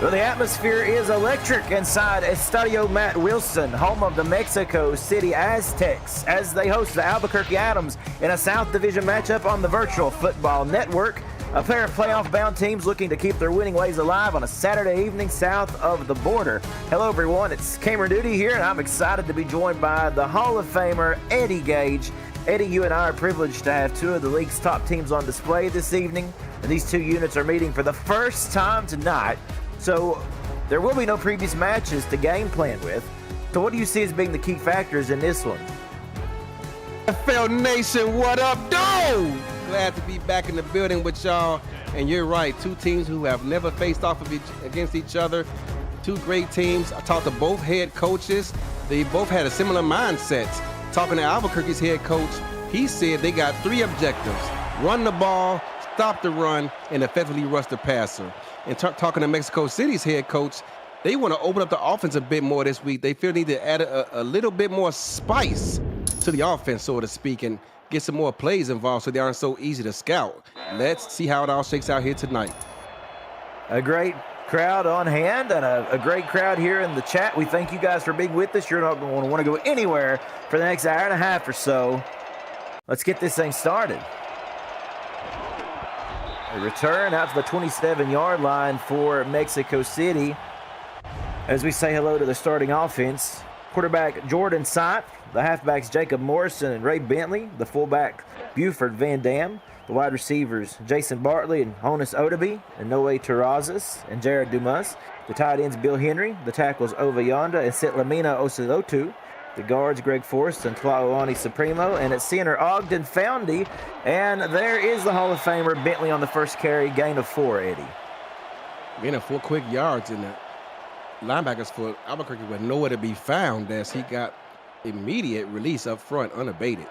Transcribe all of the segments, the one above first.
Well, the atmosphere is electric inside Estadio Matt Wilson, home of the Mexico City Aztecs, as they host the Albuquerque Adams in a South Division matchup on the Virtual Football Network. A pair of playoff-bound teams looking to keep their winning ways alive on a Saturday evening south of the border. Hello, everyone. It's Cameron Duty here, and I'm excited to be joined by the Hall of Famer, Eddie Gage. Eddie, you and I are privileged to have two of the league's top teams on display this evening, and these two units are meeting for the first time tonight. So there will be no previous matches to game plan with. So what do you see as being the key factors in this one? SFL Nation, what up, dude? Glad to be back in the building with y'all. And you're right, two teams who have never faced off against each other. Two great teams. I talked to both head coaches. They both had a similar mindset. Talking to Albuquerque's head coach, he said they got three objectives: run the ball, stop the run, and effectively rush the passer. And talking to Mexico City's head coach, they want to open up the offense a bit more this week. They feel they need to add a little bit more spice to the offense, so to speak, and get some more plays involved so they aren't so easy to scout. Let's see how it all shakes out here tonight. A great crowd on hand and a great crowd here in the chat. We thank you guys for being with us. You're not going to want to go anywhere for the next hour and a half or so. Let's get this thing started. A return out to the 27-yard line for Mexico City as we say hello to the starting offense. Quarterback Jordan Sipe, the halfbacks Jacob Morrison and Ray Bentley, the fullback Buford Van Dam, the wide receivers Jason Bartley and Honus Odeby and Noe Terrazas and Jared Dumas, the tight ends Bill Henry, the tackles Ova Yonda and Setlamina Osilotu, the guards Greg Forrest and Tlaoani Supremo, and at center Ogden Foundy. And there is the Hall of Famer Bentley on the first carry, gain of 4, Eddie. Gain of 4 quick yards in the linebackers for Albuquerque were nowhere to be found as he got immediate release up front unabated.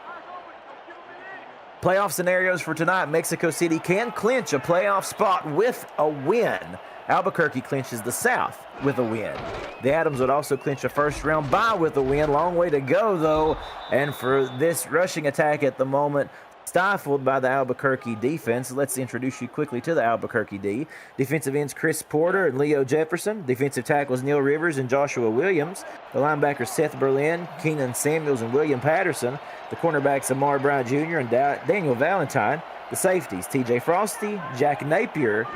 Playoff scenarios for tonight. Mexico City can clinch a playoff spot with a win. Albuquerque clinches the South with a win. The Adams would also clinch a first-round bye with a win. Long way to go, though. And for this rushing attack at the moment, stifled by the Albuquerque defense. Let's introduce you quickly to the Albuquerque D. Defensive ends Chris Porter and Leo Jefferson. Defensive tackles Neil Rivers and Joshua Williams. The linebackers Seth Berlin, Keenan Samuels, and William Patterson. The cornerbacks Amar Bryant Jr. and Daniel Valentine. The safeties TJ Frosty, Jack Napier,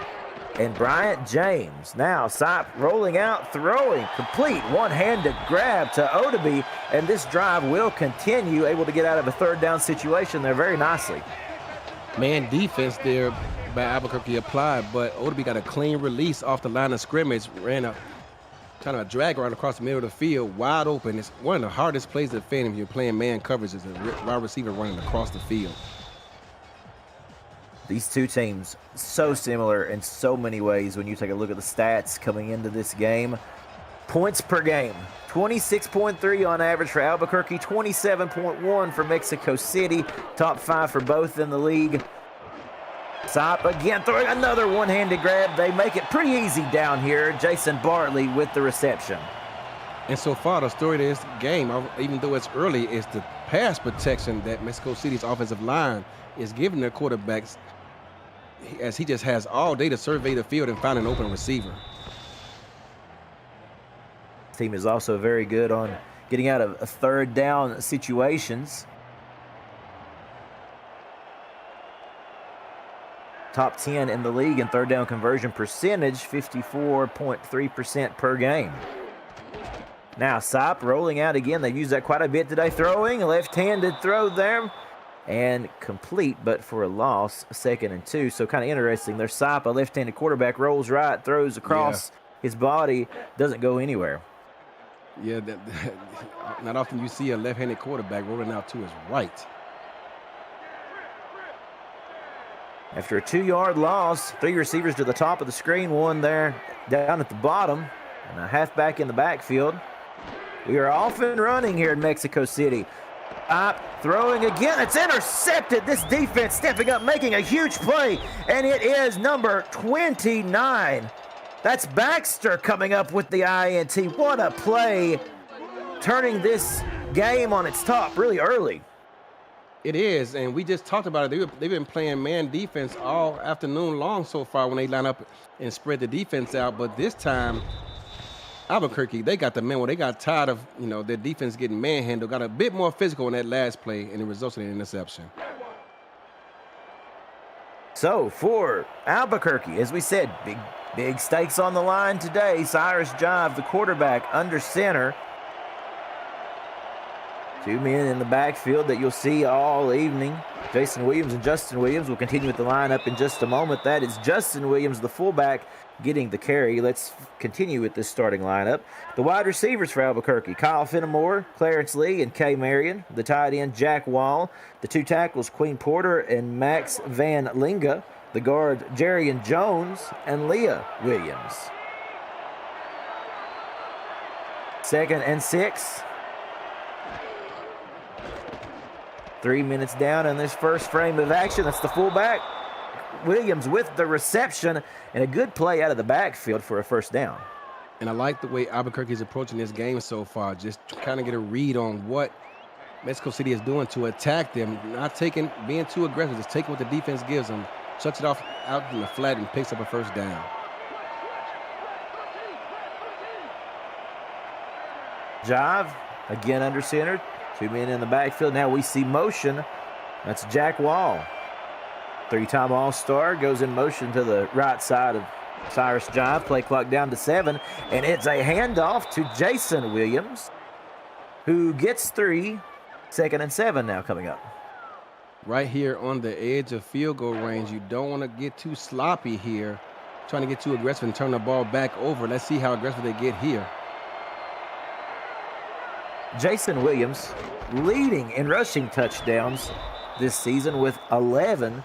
and Bryant James. Now Sipe rolling out, throwing, complete one-handed grab to Odeby, and this drive will continue, able to get out of a third down situation there very nicely. Man defense there by Albuquerque applied, but Odeby got a clean release off the line of scrimmage, ran a kind of a drag around across the middle of the field, wide open. It's one of the hardest plays to defend if you're playing man coverage as a wide receiver running across the field. These two teams so similar in so many ways when you take a look at the stats coming into this game. Points per game, 26.3 on average for Albuquerque, 27.1 for Mexico City. Top 5 for both in the league. Sipe again throwing another one-handed grab. They make it pretty easy down here. Jason Bartley with the reception. And so far, the story of this game, even though it's early, is the pass protection that Mexico City's offensive line is giving their quarterbacks, as he just has all day to survey the field and find an open receiver. This team is also very good on getting out of third down situations. Top 10 in the league in third down conversion percentage, 54.3% per game. Now Sipe rolling out again. They've used that quite a bit today. Throwing, a left-handed throw there. And complete, but for a loss, 2nd and 2. So kind of interesting. There's Sipe, a left-handed quarterback, rolls right, throws across his body, doesn't go anywhere. Yeah, not often you see a left-handed quarterback rolling out to his right. After a 2-yard loss, 3 receivers to the top of the screen, 1 there down at the bottom, and a halfback in the backfield. We are off and running here in Mexico City. Throwing again, it's intercepted. This defense stepping up, making a huge play, and it is number 29. That's Baxter coming up with the INT. What a play, turning this game on its top really early. It is, and we just talked about it. They've been playing man defense all afternoon long so far when they line up and spread the defense out. But this time, Albuquerque, they got the man where they got tired of, their defense getting manhandled, got a bit more physical in that last play, and it resulted in an interception. So for Albuquerque, as we said, big stakes on the line today. Cyrus Jive, the quarterback, under center. Two men in the backfield that you'll see all evening. Jason Williams and Justin Williams will continue with the lineup in just a moment. That is Justin Williams, the fullback, getting the carry. Let's continue with this starting lineup. The wide receivers for Albuquerque: Kyle Fenimore, Clarence Lee, and Kay Marion. The tight end, Jack Wall. The two tackles, Queen Porter and Max Van Linga. The guard, Jerian Jones and Leah Williams. 2nd and 6. 3 minutes down in this first frame of action. That's the fullback, Williams, with the reception, and a good play out of the backfield for a first down. And I like the way Albuquerque is approaching this game so far, just to kind of get a read on what Mexico City is doing to attack them, not being too aggressive, just taking what the defense gives them, shuts it off out in the flat, and picks up a first down. Jive, again under center. 2 men in the backfield. Now we see motion. That's Jack Wall. 3-time All-Star, goes in motion to the right side of Cyrus Jive. Play clock down to 7. And it's a handoff to Jason Williams, who gets 3. 2nd and 7 now coming up. Right here on the edge of field goal range. You don't want to get too sloppy here, trying to get too aggressive and turn the ball back over. Let's see how aggressive they get here. Jason Williams leading in rushing touchdowns this season with 11.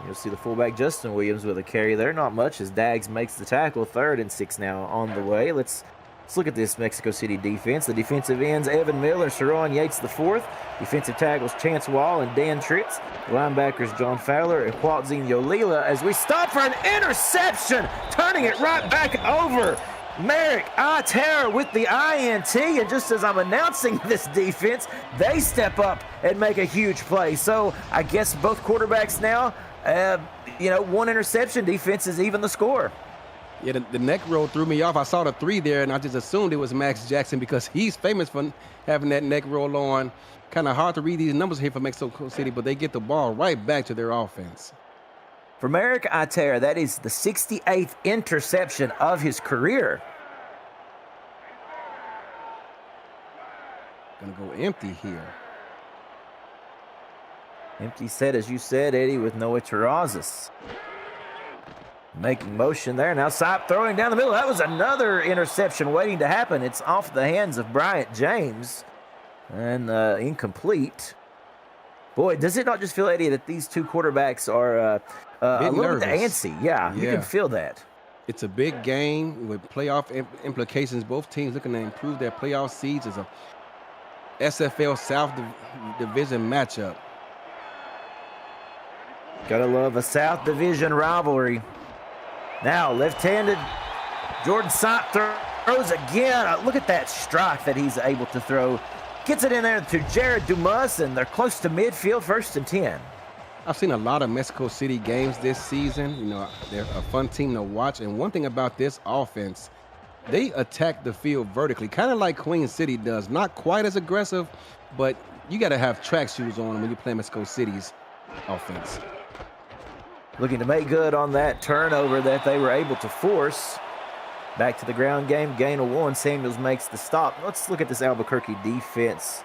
You'll see the fullback Justin Williams with a carry there. Not much as Daggs makes the tackle. 3rd and 6 now on the way. Let's look at this Mexico City defense. The defensive ends, Evan Miller, Sharon Yates the 4th. Defensive tackles, Chance Wall and Dan Tritz. The linebackers, John Fowler and Quatzinho Lila, as we stop for an interception, turning it right back over. Merrick Itera with the INT, and just as I'm announcing this defense, they step up and make a huge play. So I guess both quarterbacks now, 1 interception, defense is even the score. Yeah, the neck roll threw me off. I saw the 3 there, and I just assumed it was Max Jackson because he's famous for having that neck roll on. Kind of hard to read these numbers here for Mexico City, but they get the ball right back to their offense. For Merrick Itera, that is the 68th interception of his career. Gonna go empty here. Empty set, as you said, Eddie, with Noah Terrazas. Making motion there. Now Sipe throwing down the middle. That was another interception waiting to happen. It's off the hands of Bryant James and incomplete. Boy, does it not just feel, Eddie, that these two quarterbacks are a little bit antsy? Yeah, you can feel that. It's a big game with playoff implications. Both teams looking to improve their playoff seeds as a SFL South Division matchup. Gotta love a South Division rivalry. Now, left-handed, Jordan Sipe throws again. Look at that strike that he's able to throw. Gets it in there to Jared Dumas, and they're close to midfield, 1st and 10. I've seen a lot of Mexico City games this season. You know, they're a fun team to watch. And one thing about this offense, they attack the field vertically, kind of like Queen City does. Not quite as aggressive, but you got to have track shoes on when you play Mexico City's offense. Looking to make good on that turnover that they were able to force. Back to the ground game, gain of 1. Samuels makes the stop. Let's look at this Albuquerque defense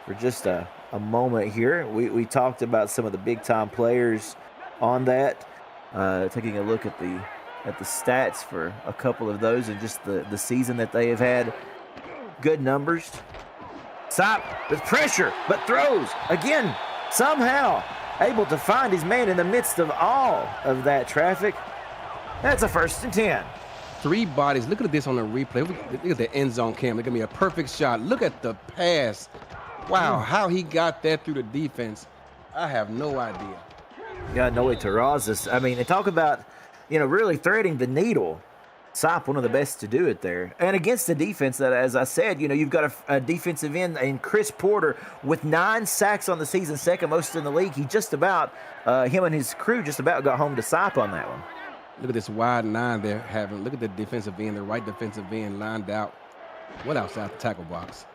for just a moment here. We talked about some of the big-time players on that. Taking a look at the stats for a couple of those and just the season that they have had. Good numbers. Sipe with pressure, but throws again, somehow able to find his man in the midst of all of that traffic. That's a 1st and 10. 3 bodies. Look at this on the replay. Look at the end zone cam. Look at me, a perfect shot. Look at the pass. Wow, how he got that through the defense, I have no idea. Yeah, Noe Terrazas. I mean, they talk about, really threading the needle. Sop, one of the best to do it there. And against the defense that, as I said, you've got a defensive end in Chris Porter with 9 sacks on the season, second most in the league. He just about, him and his crew just about got home to Sop on that one. Look at this wide 9 they're having. Look at the defensive end, the right defensive end lined out. What outside the tackle box?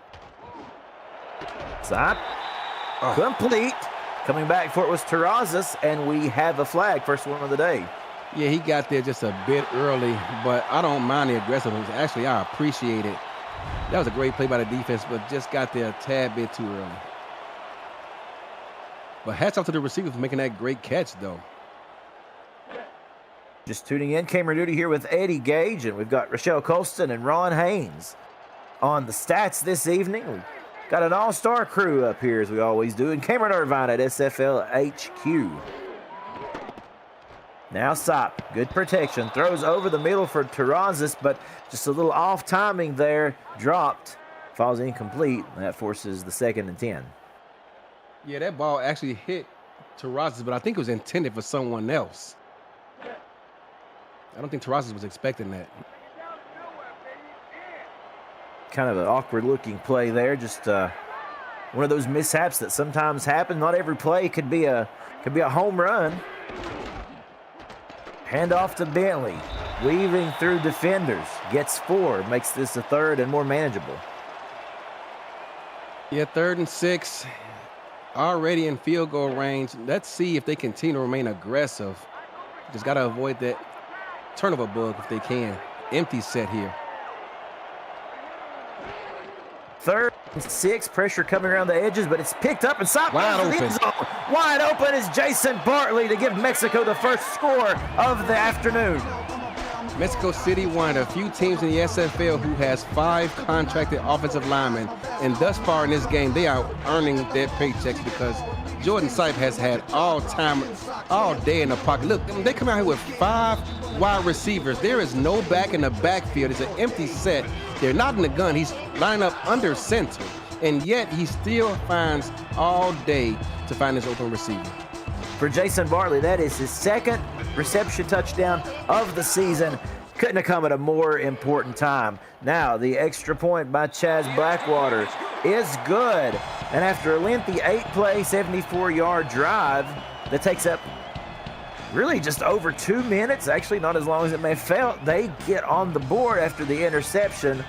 Sop, complete. Coming back for it was Terrazas, and we have a flag, first one of the day. Yeah, he got there just a bit early, but I don't mind the aggressiveness. Actually, I appreciate it. That was a great play by the defense, but just got there a tad bit too early. But hats off to the receiver for making that great catch, though. Just tuning in, camera duty here with Eddie Gage, and we've got Rochelle Colston and Ron Haynes on the stats this evening. We've got an all-star crew up here, as we always do, and Cameron Irvine at SFL HQ. Now Sop, good protection, throws over the middle for Terrazas, but just a little off timing there, dropped, falls incomplete, and that forces the 2nd and 10. Yeah, that ball actually hit Terrazas, but I think it was intended for someone else. I don't think Terrazas was expecting that. Kind of an awkward looking play there, just one of those mishaps that sometimes happen. Not every play could be a home run. Handoff to Bentley, weaving through defenders, gets 4, makes this a 3rd and more manageable. Yeah, 3rd and 6, already in field goal range. Let's see if they continue to remain aggressive. Just got to avoid that turnover bug if they can. Empty set here. 3rd and 6, pressure coming around the edges, but it's picked up and Sop wide open. Wide open is Jason Bartley to give Mexico the first score of the afternoon. Mexico City, one of the few teams in the SFL who has 5 contracted offensive linemen, and thus far in this game, they are earning their paychecks because Jordan Sipe has had all day in the pocket. Look, they come out here with 5 wide receivers. There is no back in the backfield. It's an empty set. They're not in the gun. He's lined up under center, and yet he still finds all day to find his open receiver. For Jason Bartley, that is his 2nd reception touchdown of the season. Couldn't have come at a more important time. Now, the extra point by Chaz Blackwater is good. And after a lengthy 8-play, 74-yard drive that takes up really just over 2 minutes, actually not as long as it may have felt, they get on the board after the interception.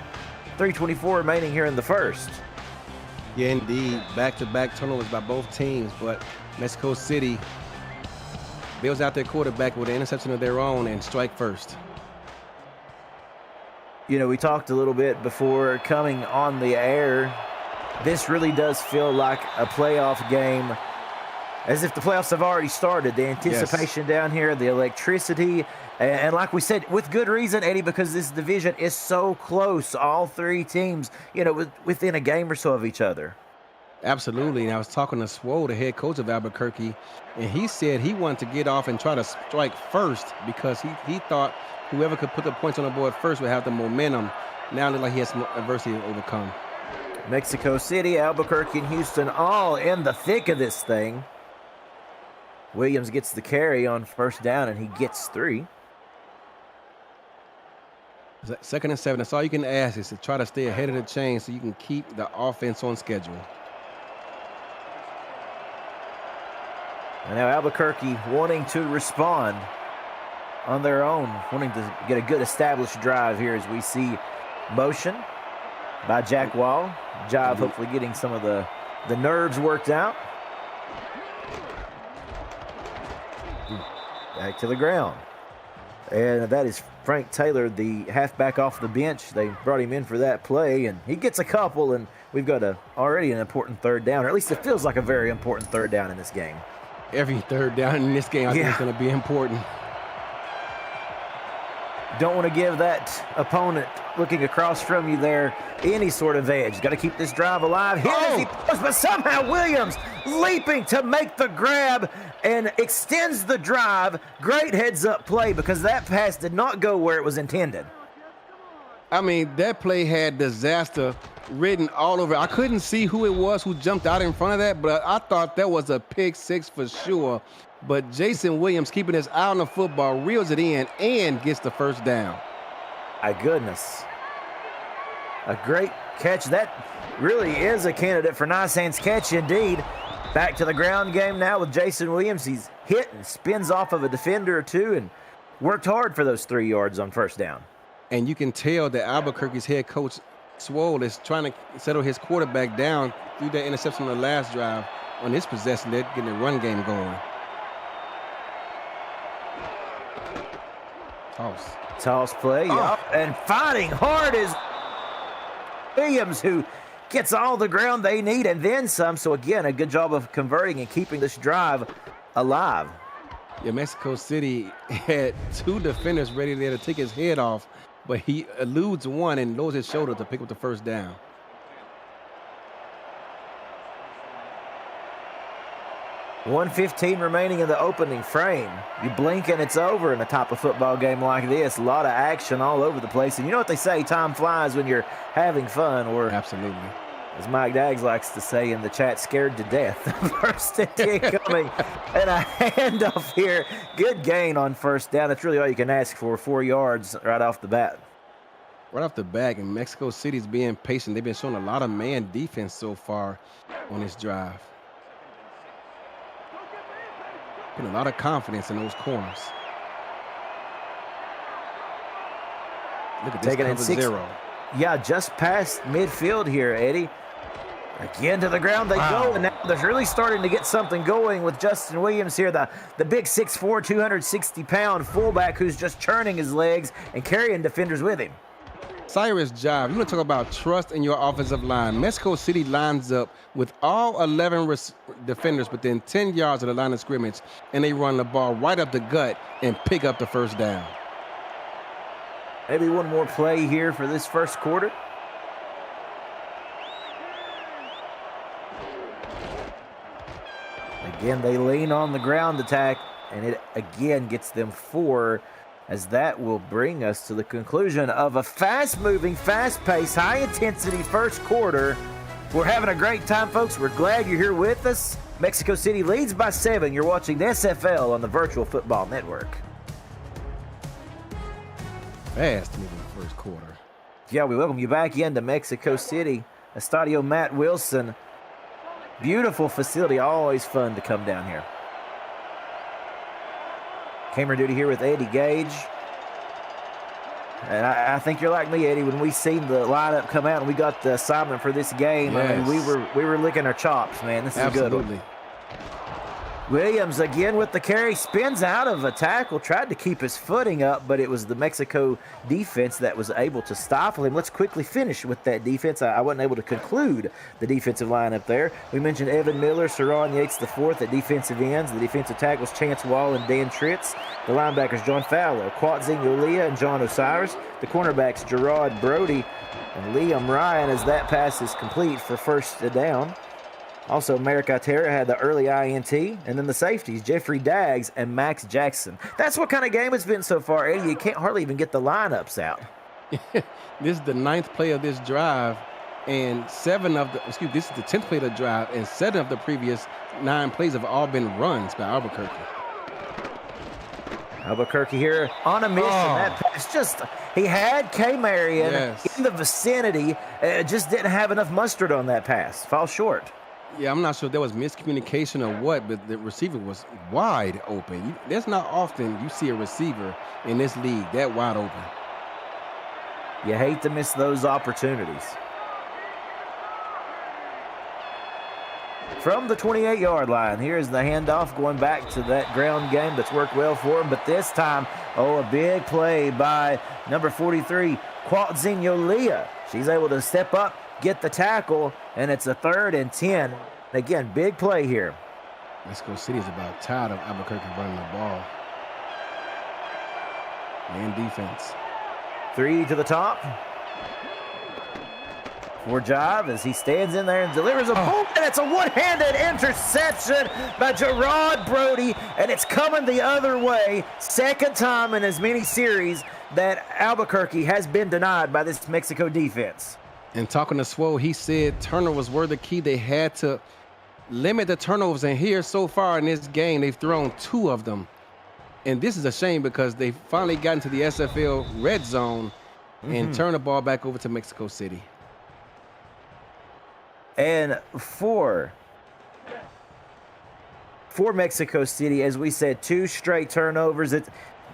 3:24 remaining here in the first. Yeah, indeed. Back-to-back turnovers by both teams, but Mexico City bails out their quarterback with an interception of their own and strike first. We talked a little bit before coming on the air. This really does feel like a playoff game, as if the playoffs have already started. The anticipation down here, the electricity, and like we said, with good reason, Eddie, because this division is so close. All 3 teams, within a game or so of each other. Absolutely, and I was talking to Swoll, the head coach of Albuquerque, and he said he wanted to get off and try to strike first because he thought whoever could put the points on the board first would have the momentum. Now it looks like he has some adversity to overcome. Mexico City, Albuquerque, and Houston all in the thick of this thing. Williams gets the carry on first down, and he gets 3. 2nd and 7. That's all you can ask is to try to stay ahead of the chain so you can keep the offense on schedule. And now Albuquerque wanting to respond on their own, wanting to get a good established drive here as we see motion by Jack Wall. Job hopefully getting some of the nerves worked out. Back to the ground. And that is Frank Taylor, the halfback off the bench. They brought him in for that play, and he gets a couple, and we've got already an important 3rd down, or at least it feels like a very important 3rd down in this game. Every 3rd down in this game I think is going to be important. Don't want to give that opponent looking across from you there any sort of edge. Got to keep this drive alive. Hit as he goes, but somehow Williams leaping to make the grab and extends the drive. Great heads-up play because that pass did not go where it was intended. I mean, that play had disaster written all over. I couldn't see who it was who jumped out in front of that, but I thought that was a pick 6 for sure. But Jason Williams, keeping his eye on the football, reels it in and gets the first down. My goodness. A great catch. That really is a candidate for nice hands catch indeed. Back to the ground game now with Jason Williams. He's hit and spins off of a defender or two and worked hard for those 3 yards on first down. And you can tell that Albuquerque's head coach, Swole, is trying to settle his quarterback down through that interception on the last drive. On this possession, they're getting the run game going. Toss play. Oh. And fighting hard is Williams, who gets all the ground they need and then some. So, again, a good job of converting and keeping this drive alive. Yeah, Mexico City had 2 defenders ready there to take his head off, but he eludes one and lowers his shoulder to pick up the first down. $1:15 remaining in the opening frame. You blink and it's over in a type of football game like this. A lot of action all over the place. And you know what they say, time flies when you're having fun. Or absolutely, as Mike Daggs likes to say in the chat, scared to death. First and 10 coming, and a handoff here. Good gain on first down. That's really all you can ask for, 4 yards right off the bat. Right off the bat, and Mexico City's being patient. They've been showing a lot of man defense so far on this drive. Putting a lot of confidence in those corners. Look at this, taking cover 0. Yeah, just past midfield here, Eddie. Again to the ground they go, and now they're really starting to get something going with Justin Williams here, the big 6'4", 260-pound fullback who's just churning his legs and carrying defenders with him. Cyrus Jive, you want to talk about trust in your offensive line. Mexico City lines up with all 11 defenders within 10 yards of the line of scrimmage, and they run the ball right up the gut and pick up the first down. Maybe one more play here for this first quarter. Again, they lean on the ground attack, and it again gets them 4, as that will bring us to the conclusion of a fast-moving, fast-paced, high-intensity first quarter. We're having a great time, folks. We're glad you're here with us. Mexico City leads by 7. You're watching the SFL on the Virtual Football Network. Fast-moving first quarter. Yeah, we welcome you back into Mexico City. Estadio Matt Wilson. Beautiful facility. Always fun to come down here. Camera duty here with Eddie Gage. And I think you're like me, Eddie, when we seen the lineup come out and we got the assignment for this game. Yes. I mean, we were licking our chops, man. This is a good one. Williams again with the carry, spins out of a tackle, tried to keep his footing up, but it was the Mexico defense that was able to stifle him. Let's quickly finish with that defense. I wasn't able to conclude the defensive line up there. We mentioned Evan Miller, Saron Yates IV at defensive ends. The defensive tackles Chance Wall and Dan Tritz. The linebackers John Fowler, Quatzinho Leah, and John Osiris. The cornerbacks Gerard Brody and Liam Ryan, as that pass is complete for first down. Also, Merrick Itera had the early INT, and then the safeties, Jeffrey Daggs and Max Jackson. That's what kind of game it's been so far, Eddie. You can't hardly even get the lineups out. This is the 9th play of this drive, and this is the 10th play of the drive, and 7 of the previous 9 plays have all been runs by Albuquerque. Albuquerque here on a mission. That pass he had K. Marion in the vicinity, just didn't have enough mustard on that pass. Falls short. Yeah, I'm not sure if there was miscommunication or what, but the receiver was wide open. That's not often you see a receiver in this league that wide open. You hate to miss those opportunities. From the 28-yard line, here's the handoff going back to that ground game that's worked well for him. But this time, a big play by number 43, Quatzinho Leah. She's able to step up, get the tackle, and it's a 3rd and 10. Again, big play here. Mexico City is about tired of Albuquerque running the ball. Man defense. 3 to the top. For Jive as he stands in there and delivers a boom, and it's a one-handed interception by Gerard Brody, and it's coming the other way. 2nd time in as many series that Albuquerque has been denied by this Mexico defense. And talking to Swole, he said turnovers were the key. They had to limit the turnovers, and here so far in this game, they've thrown 2 of them. And this is a shame because they finally got into the SFL red zone, and turn the ball back over to Mexico City. And for Mexico City, as we said, 2 straight turnovers. It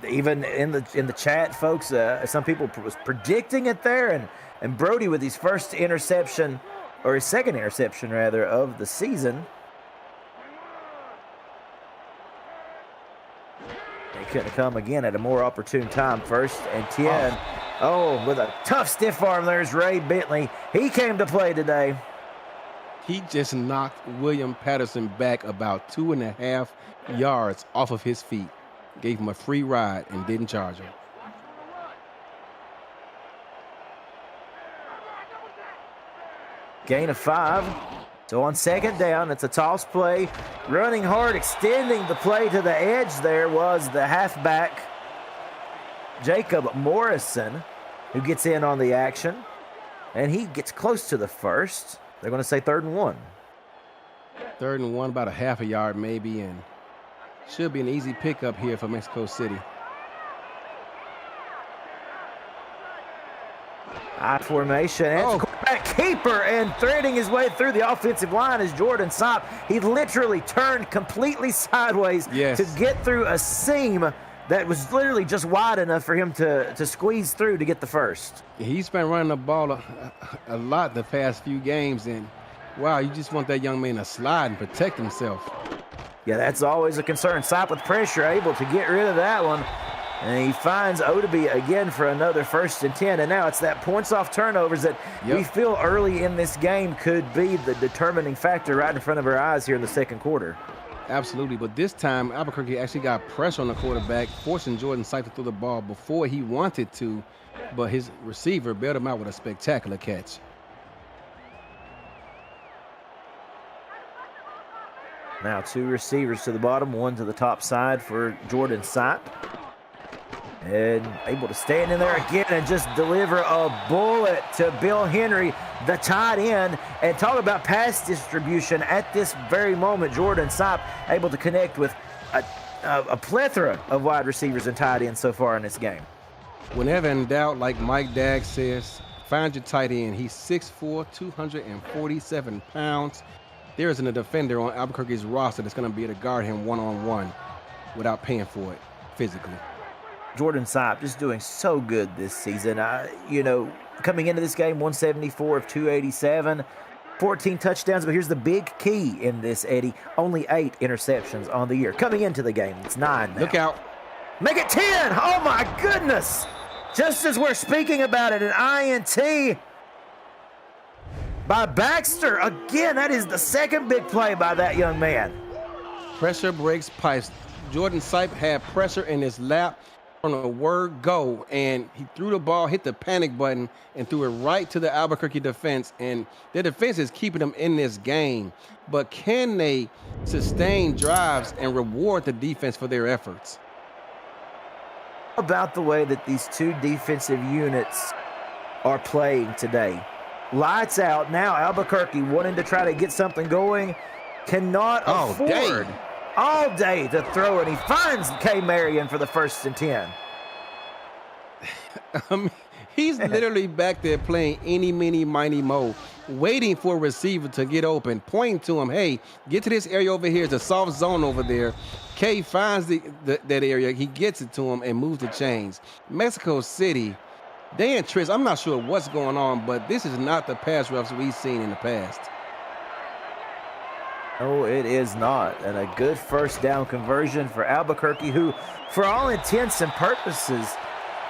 even in the chat, folks, some people was predicting it there, and Brody with his first interception, or his second interception rather, of the season. It couldn't come again at a more opportune time. 1st and 10. Oh, with a tough stiff arm, there's Ray Bentley. He came to play today. He just knocked William Patterson back about 2.5 yards off of his feet. Gave him a free ride and didn't charge him. Gain of 5. So on 2nd down, it's a toss play. Running hard, extending the play to the edge there was the halfback, Jacob Morrison, who gets in on the action. And he gets close to the 1st. They're going to say 3rd and 1. 3rd and 1, about a half a yard maybe, and should be an easy pickup here for Mexico City. I formation, and quarterback keeper, and threading his way through the offensive line is Jordan Sopp. He literally turned completely sideways to get through a seam that was literally just wide enough for him to squeeze through to get the 1st. He's been running the ball a lot the past few games, and wow, you just want that young man to slide and protect himself. Yeah, that's always a concern. Sopp with pressure, able to get rid of that one. And he finds Odeby again for another 1st and 10. And now it's that points off turnovers that we feel early in this game could be the determining factor right in front of our eyes here in the 2nd quarter. Absolutely, but this time Albuquerque actually got pressure on the quarterback, forcing Jordan Sipe to throw the ball before he wanted to, but his receiver bailed him out with a spectacular catch. Now 2 receivers to the bottom, 1 to the top side for Jordan Sipe. And able to stand in there again and just deliver a bullet to Bill Henry, the tight end. And talk about pass distribution at this very moment. Jordan Sipe able to connect with a plethora of wide receivers and tight ends so far in this game. Whenever in doubt, like Mike Dagg says, find your tight end. He's 6'4", 247 pounds. There isn't a defender on Albuquerque's roster that's going to be able to guard him one-on-one without paying for it physically. Jordan Sipe just doing so good this season. Coming into this game, 174 of 287, 14 touchdowns. But here's the big key in this, Eddie. Only 8 interceptions on the year. Coming into the game, it's 9 now. Look out. Make it 10. Oh, my goodness. Just as we're speaking about it, an INT by Baxter. Again, that is the 2nd big play by that young man. Pressure breaks pipes. Jordan Sipe had pressure in his lap on a word go, and he threw the ball, hit the panic button, and threw it right to the Albuquerque defense. And their defense is keeping them in this game. But can they sustain drives and reward the defense for their efforts? About the way that these 2 defensive units are playing today. Lights out. Now Albuquerque wanting to try to get something going. Cannot afford all day to throw it. He finds K. Marion for the 1st and 10. He's literally back there playing eeny, meeny, miny, mo, waiting for a receiver to get open, pointing to him, hey, get to this area over here. It's a soft zone over there. K finds that area. He gets it to him and moves the chains. Mexico City, they and Trish, I'm not sure what's going on, but this is not the pass roughs we've seen in the past. No, it is not. And a good 1st down conversion for Albuquerque, who, for all intents and purposes,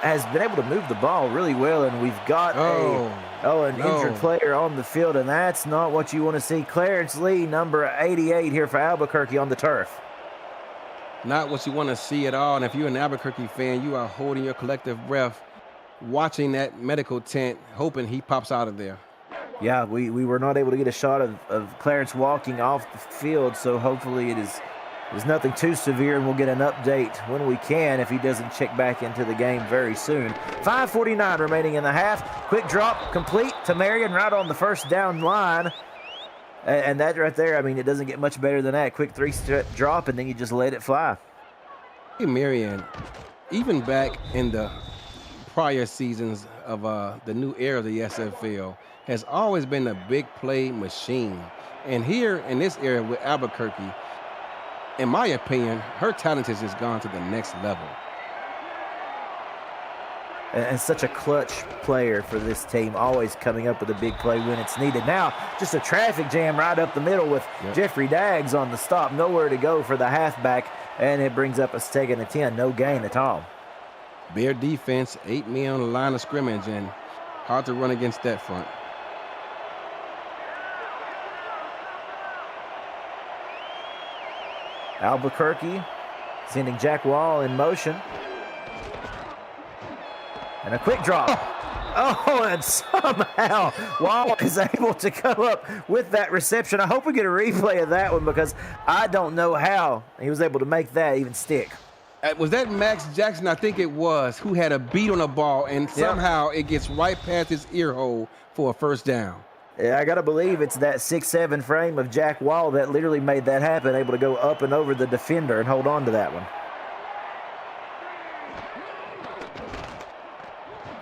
has been able to move the ball really well. And we've got an injured player on the field, and that's not what you want to see. Clarence Lee, number 88 here for Albuquerque on the turf. Not what you want to see at all. And if you're an Albuquerque fan, you are holding your collective breath, watching that medical tent, hoping he pops out of there. Yeah, we were not able to get a shot of Clarence walking off the field, so hopefully it is nothing too severe, and we'll get an update when we can if he doesn't check back into the game very soon. 5:49 remaining in the half. Quick drop complete to Marion right on the 1st down line. And that right there, I mean, it doesn't get much better than that. Quick 3-step drop, and then you just let it fly. Hey, Marion, even back in the prior seasons of the new era of the SFL, has always been a big play machine. And here in this area with Albuquerque, in my opinion, her talent has just gone to the next level. And such a clutch player for this team, always coming up with a big play when it's needed. Now, just a traffic jam right up the middle with Jeffrey Daggs on the stop. Nowhere to go for the halfback, and it brings up a second and 10. No gain at all. Bear defense, 8 men on the line of scrimmage, and hard to run against that front. Albuquerque sending Jack Wall in motion. And a quick drop. Oh, and somehow Wall is able to come up with that reception. I hope we get a replay of that one because I don't know how he was able to make that even stick. Was that Max Jackson? I think it was, who had a beat on the ball, and somehow it gets right past his ear hole for a first down. Yeah, I got to believe it's that 6'7" frame of Jack Wall that literally made that happen, able to go up and over the defender and hold on to that one.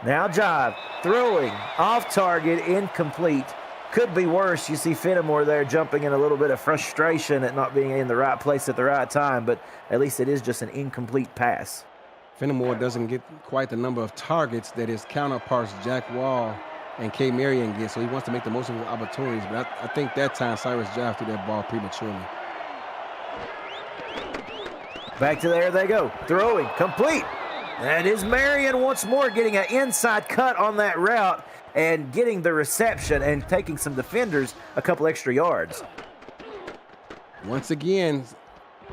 Now Jive, throwing, off target, incomplete. Could be worse. You see Fenimore there jumping in a little bit of frustration at not being in the right place at the right time, but at least it is just an incomplete pass. Fenimore doesn't get quite the number of targets that his counterparts Jack Wall and K. Marion get, so he wants to make the most of his opportunities, but I think that time Cyrus Jive threw that ball prematurely. Back to there they go. Throwing, complete. That is Marion once more getting an inside cut on that route and getting the reception and taking some defenders a couple extra yards. Once again,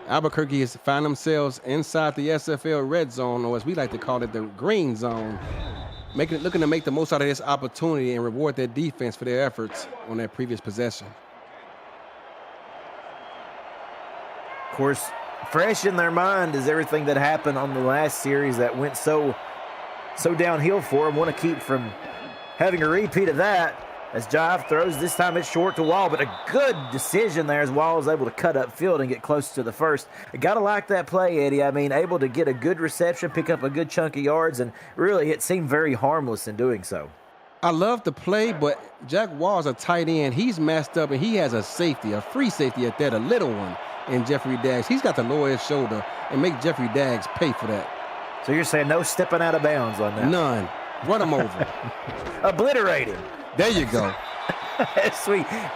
Albuquerque has found themselves inside the SFL red zone, or as we like to call it, the green zone, looking to make the most out of this opportunity and reward their defense for their efforts on that previous possession. Of course, fresh in their mind is everything that happened on the last series that went so downhill for them. Want to keep from having a repeat of that as Jive throws. This time it's short to Wall, but a good decision there as Wall is able to cut upfield and get close to the first. Got to like that play, Eddie. I mean, able to get a good reception, pick up a good chunk of yards, and really it seemed very harmless in doing so. I love the play, but Jack Wall's a tight end. He's messed up, and he has a safety, a free safety at that, a little one, in Jeffrey Daggs. He's got to lower his shoulder and make Jeffrey Daggs pay for that. So you're saying no stepping out of bounds on that? None. Run him over. Obliterating. There you go.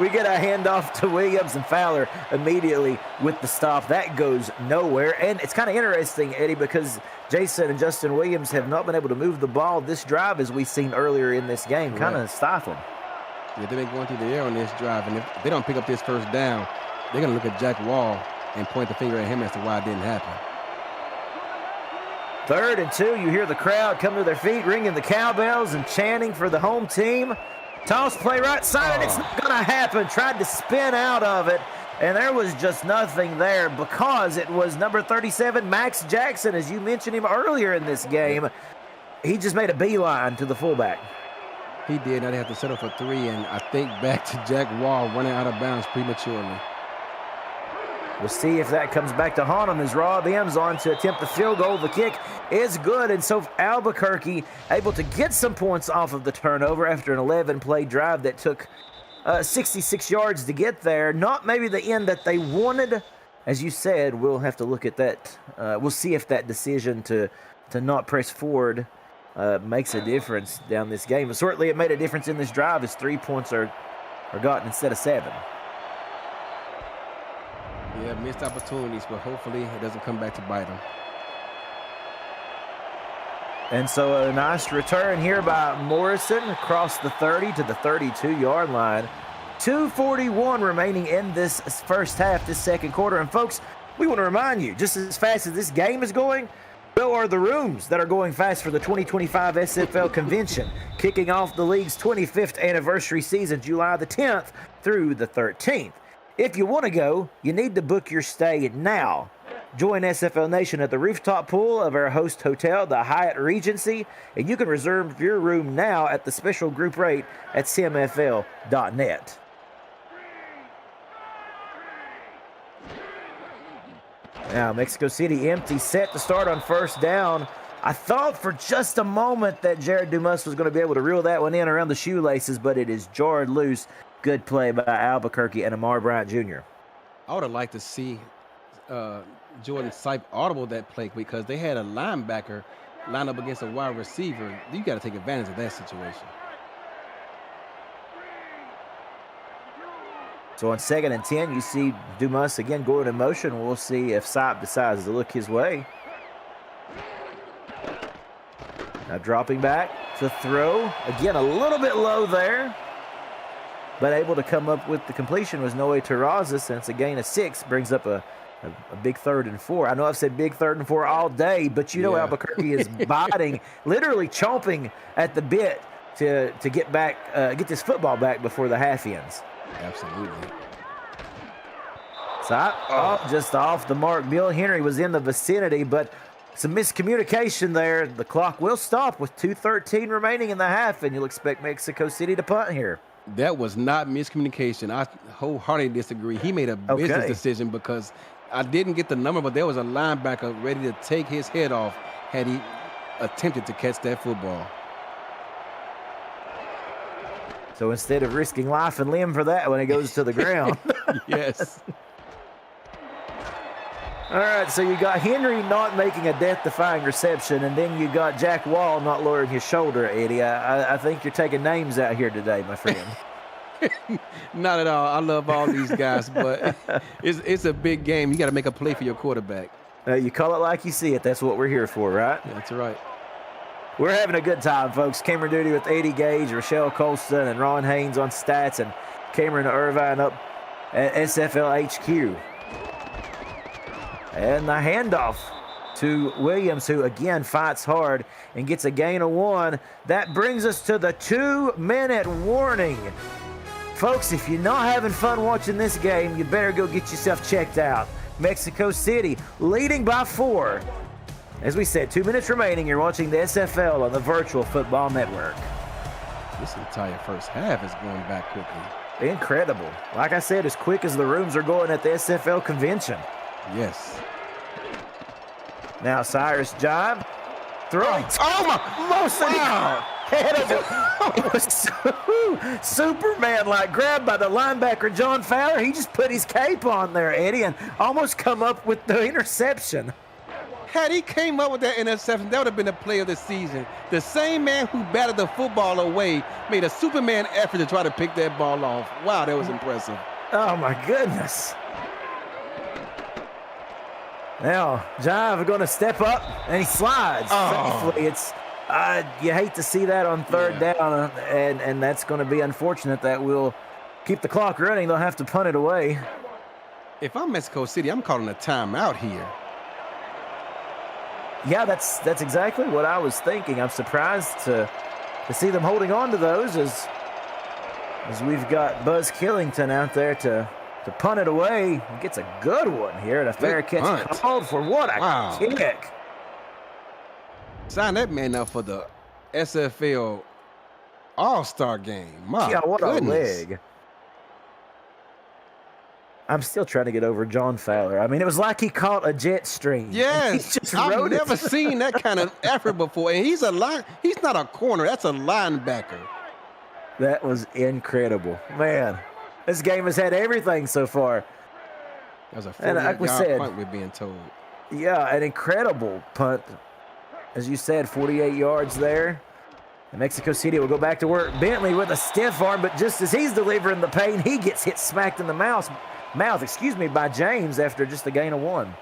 we get a handoff to Williams, and Fowler immediately with the stop. That goes nowhere. And it's kind of interesting, Eddie, because Jason and Justin Williams have not been able to move the ball this drive as we've seen earlier in this game. Kind of stifling. Yeah, they've been going through the air on this drive, and if they don't pick up this first down, they're going to look at Jack Wall and point the finger at him as to why it didn't happen. 3rd and 2, you hear the crowd come to their feet, ringing the cowbells and chanting for the home team. Toss play right side, and it's not going to happen. Tried to spin out of it, and there was just nothing there because it was number 37, Max Jackson, as you mentioned him earlier in this game. He just made a beeline to the fullback. He did. Now they have to settle for 3, and I think back to Jack Wall running out of bounds prematurely. We'll see if that comes back to haunt him as Rob M's on to attempt the field goal. The kick is good, and so Albuquerque able to get some points off of the turnover after an 11-play drive that took 66 yards to get there. Not maybe the end that they wanted. As you said, we'll have to look at that. We'll see if that decision to not press forward makes a difference down this game. But certainly it made a difference in this drive as 3 points are gotten instead of 7. Yeah, missed opportunities, but hopefully it doesn't come back to bite them. And so a nice return here by Morrison across the 30 to the 32-yard line. 2:41 remaining in this first half, this second quarter. And folks, we want to remind you, just as fast as this game is going, so are the rooms that are going fast for the 2025 SFL Convention, kicking off the league's 25th anniversary season, July the 10th through the 13th. If you want to go, you need to book your stay now. Join SFL Nation at the rooftop pool of our host hotel, the Hyatt Regency, and you can reserve your room now at the special group rate at simfl.net. Now, Mexico City empty, set to start on first down. I thought for just a moment that Jared Dumas was going to be able to reel that one in around the shoelaces, but it is jarred loose. Good play by Albuquerque and Amar Bryant Jr. I would have liked to see Jordan Sipe audible that play because they had a linebacker line up against a wide receiver. You got to take advantage of that situation. So on 2nd and 10, you see Dumas again going in motion. We'll see if Sipe decides to look his way. Now dropping back to throw. Again, a little bit low there. But able to come up with the completion was Noe Terrazas, and it's a gain of 6. Brings up a big 3rd and 4. I know I've said big 3rd and 4 all day, but you know Albuquerque is biting, literally chomping at the bit to get back, get this football back before the half ends. Absolutely. So just off the mark. Bill Henry was in the vicinity, but some miscommunication there. The clock will stop with 2:13 remaining in the half, and you'll expect Mexico City to punt here. That was not miscommunication. I wholeheartedly disagree. He made a business decision because I didn't get the number, but there was a linebacker ready to take his head off had he attempted to catch that football. So instead of risking life and limb for that one, it goes to the ground. Yes. All right, so you got Henry not making a death-defying reception, and then you got Jack Wall not lowering his shoulder, Eddie. I think you're taking names out here today, my friend. Not at all. I love all these guys, but it's a big game. You got to make a play for your quarterback. You call it like you see it. That's what we're here for, right? That's right. We're having a good time, folks. Cameron Duty with Eddie Gage, Rochelle Colston, and Ron Haynes on stats, and Cameron Irvine up at SFL HQ. And the handoff to Williams, who again fights hard and gets a gain of 1. That brings us to the 2-minute warning. Folks, if you're not having fun watching this game, you better go get yourself checked out. Mexico City leading by 4. As we said, 2 minutes remaining. You're watching the SFL on the Virtual Football Network. This entire first half is going back quickly. Incredible. Like I said, as quick as the rooms are going at the SFL convention. Yes. Now Cyrus Jive throwing. Oh my! Wow! It was Superman-like grabbed by the linebacker John Fowler. He just put his cape on there, Eddie, and almost come up with the interception. Had he came up with that interception, that would have been the play of the season. The same man who batted the football away made a Superman effort to try to pick that ball off. Wow, that was impressive. Oh, my goodness. Now, Jive going to step up, and he slides safely. It's you hate to see that on 3rd down, and that's going to be unfortunate. That will keep the clock running. They'll have to punt it away. If I'm Mexico City, I'm calling a timeout here. Yeah, that's exactly what I was thinking. I'm surprised to see them holding on to those as we've got Buzz Killington out there to punt it away. He gets a good one here, and a fair catch called for. What a kick. Sign that man up for the SFL All-Star game. My what goodness. a leg. I'm still trying to get over John Fowler. I mean, it was like he caught a jet stream. Yes, I've never seen that kind of effort before. And he's not a corner. That's a linebacker. That was incredible. Man, this game has had everything so far. That was a 48-yard punt, we're being told. Yeah, an incredible punt. As you said, 48 yards there. And Mexico City will go back to work. Bentley with a stiff arm, but just as he's delivering the pain, he gets hit smacked in the mouth, by James after just a gain of 1.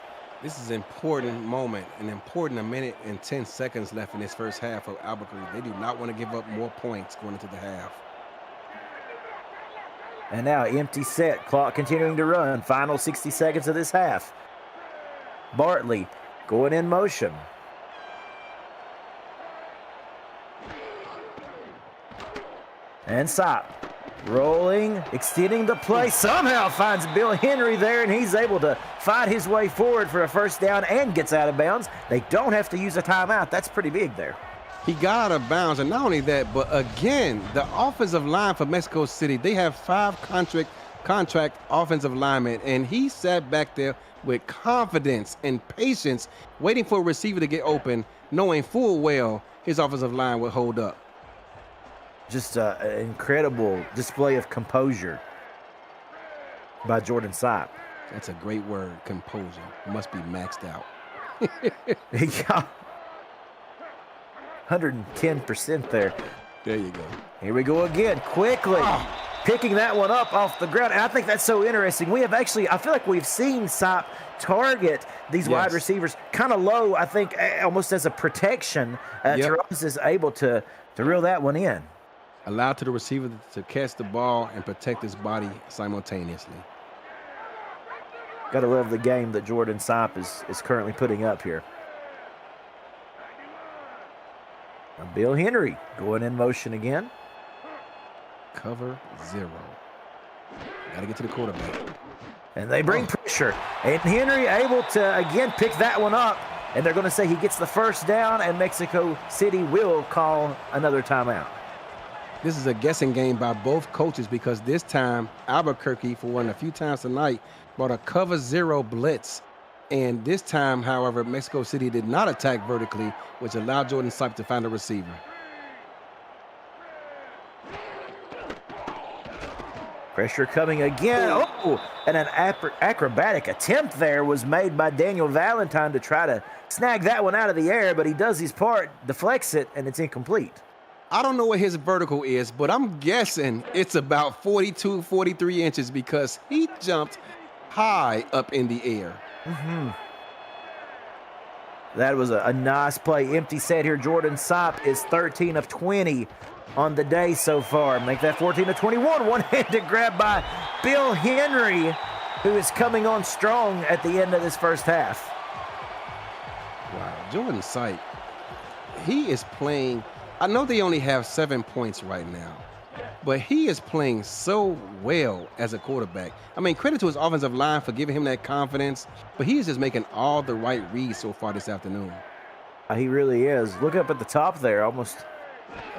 This is an important moment, a minute and 10 seconds left in this first half of Albuquerque. They do not want to give up more points going into the half. And now empty set, clock continuing to run. Final 60 seconds of this half. Bartley going in motion. And Sipe rolling, extending the play, somehow finds Bill Henry there, and he's able to fight his way forward for a first down and gets out of bounds. They don't have to use a timeout. That's pretty big there. He got out of bounds, and not only that, but again, the offensive line for Mexico City, they have 5 contract offensive linemen, and he sat back there with confidence and patience, waiting for a receiver to get open, knowing full well his offensive line would hold up. Just an incredible display of composure by Jordan Sipe. That's a great word, composure. Must be maxed out. Yeah. 110% there. There you go. Here we go again, quickly. Picking that one up off the ground. And I think that's so interesting. We have actually, I feel like we've seen Sipe target these wide receivers kind of low, I think, almost as a protection. Terrence is able to reel that one in. Allow to the receiver to catch the ball and protect his body simultaneously. Got to love the game that Jordan Sipe is currently putting up here. Now Bill Henry going in motion again. Cover 0. Got to get to the quarterback. And they bring pressure. And Henry able to, again, pick that one up. And they're going to say he gets the first down, and Mexico City will call another timeout. This is a guessing game by both coaches because this time Albuquerque, for one, a few times tonight, brought a cover 0 blitz. And this time, however, Mexico City did not attack vertically, which allowed Jordan Sipe to find a receiver. Pressure coming again. Oh, and an acrobatic attempt there was made by Daniel Valentine to try to snag that one out of the air, but he does his part, deflects it, and it's incomplete. I don't know what his vertical is, but I'm guessing it's about 42, 43 inches because he jumped high up in the air. That was a nice play. Empty set here. Jordan Sipe is 13 of 20 on the day so far. Make that 14 of 21. One-handed grab by Bill Henry, who is coming on strong at the end of this first half. Wow, Jordan Sipe, he is playing. I know they only have 7 points right now, but he is playing so well as a quarterback. I mean, credit to his offensive line for giving him that confidence, but he is just making all the right reads so far this afternoon. He really is. Look up at the top there, almost,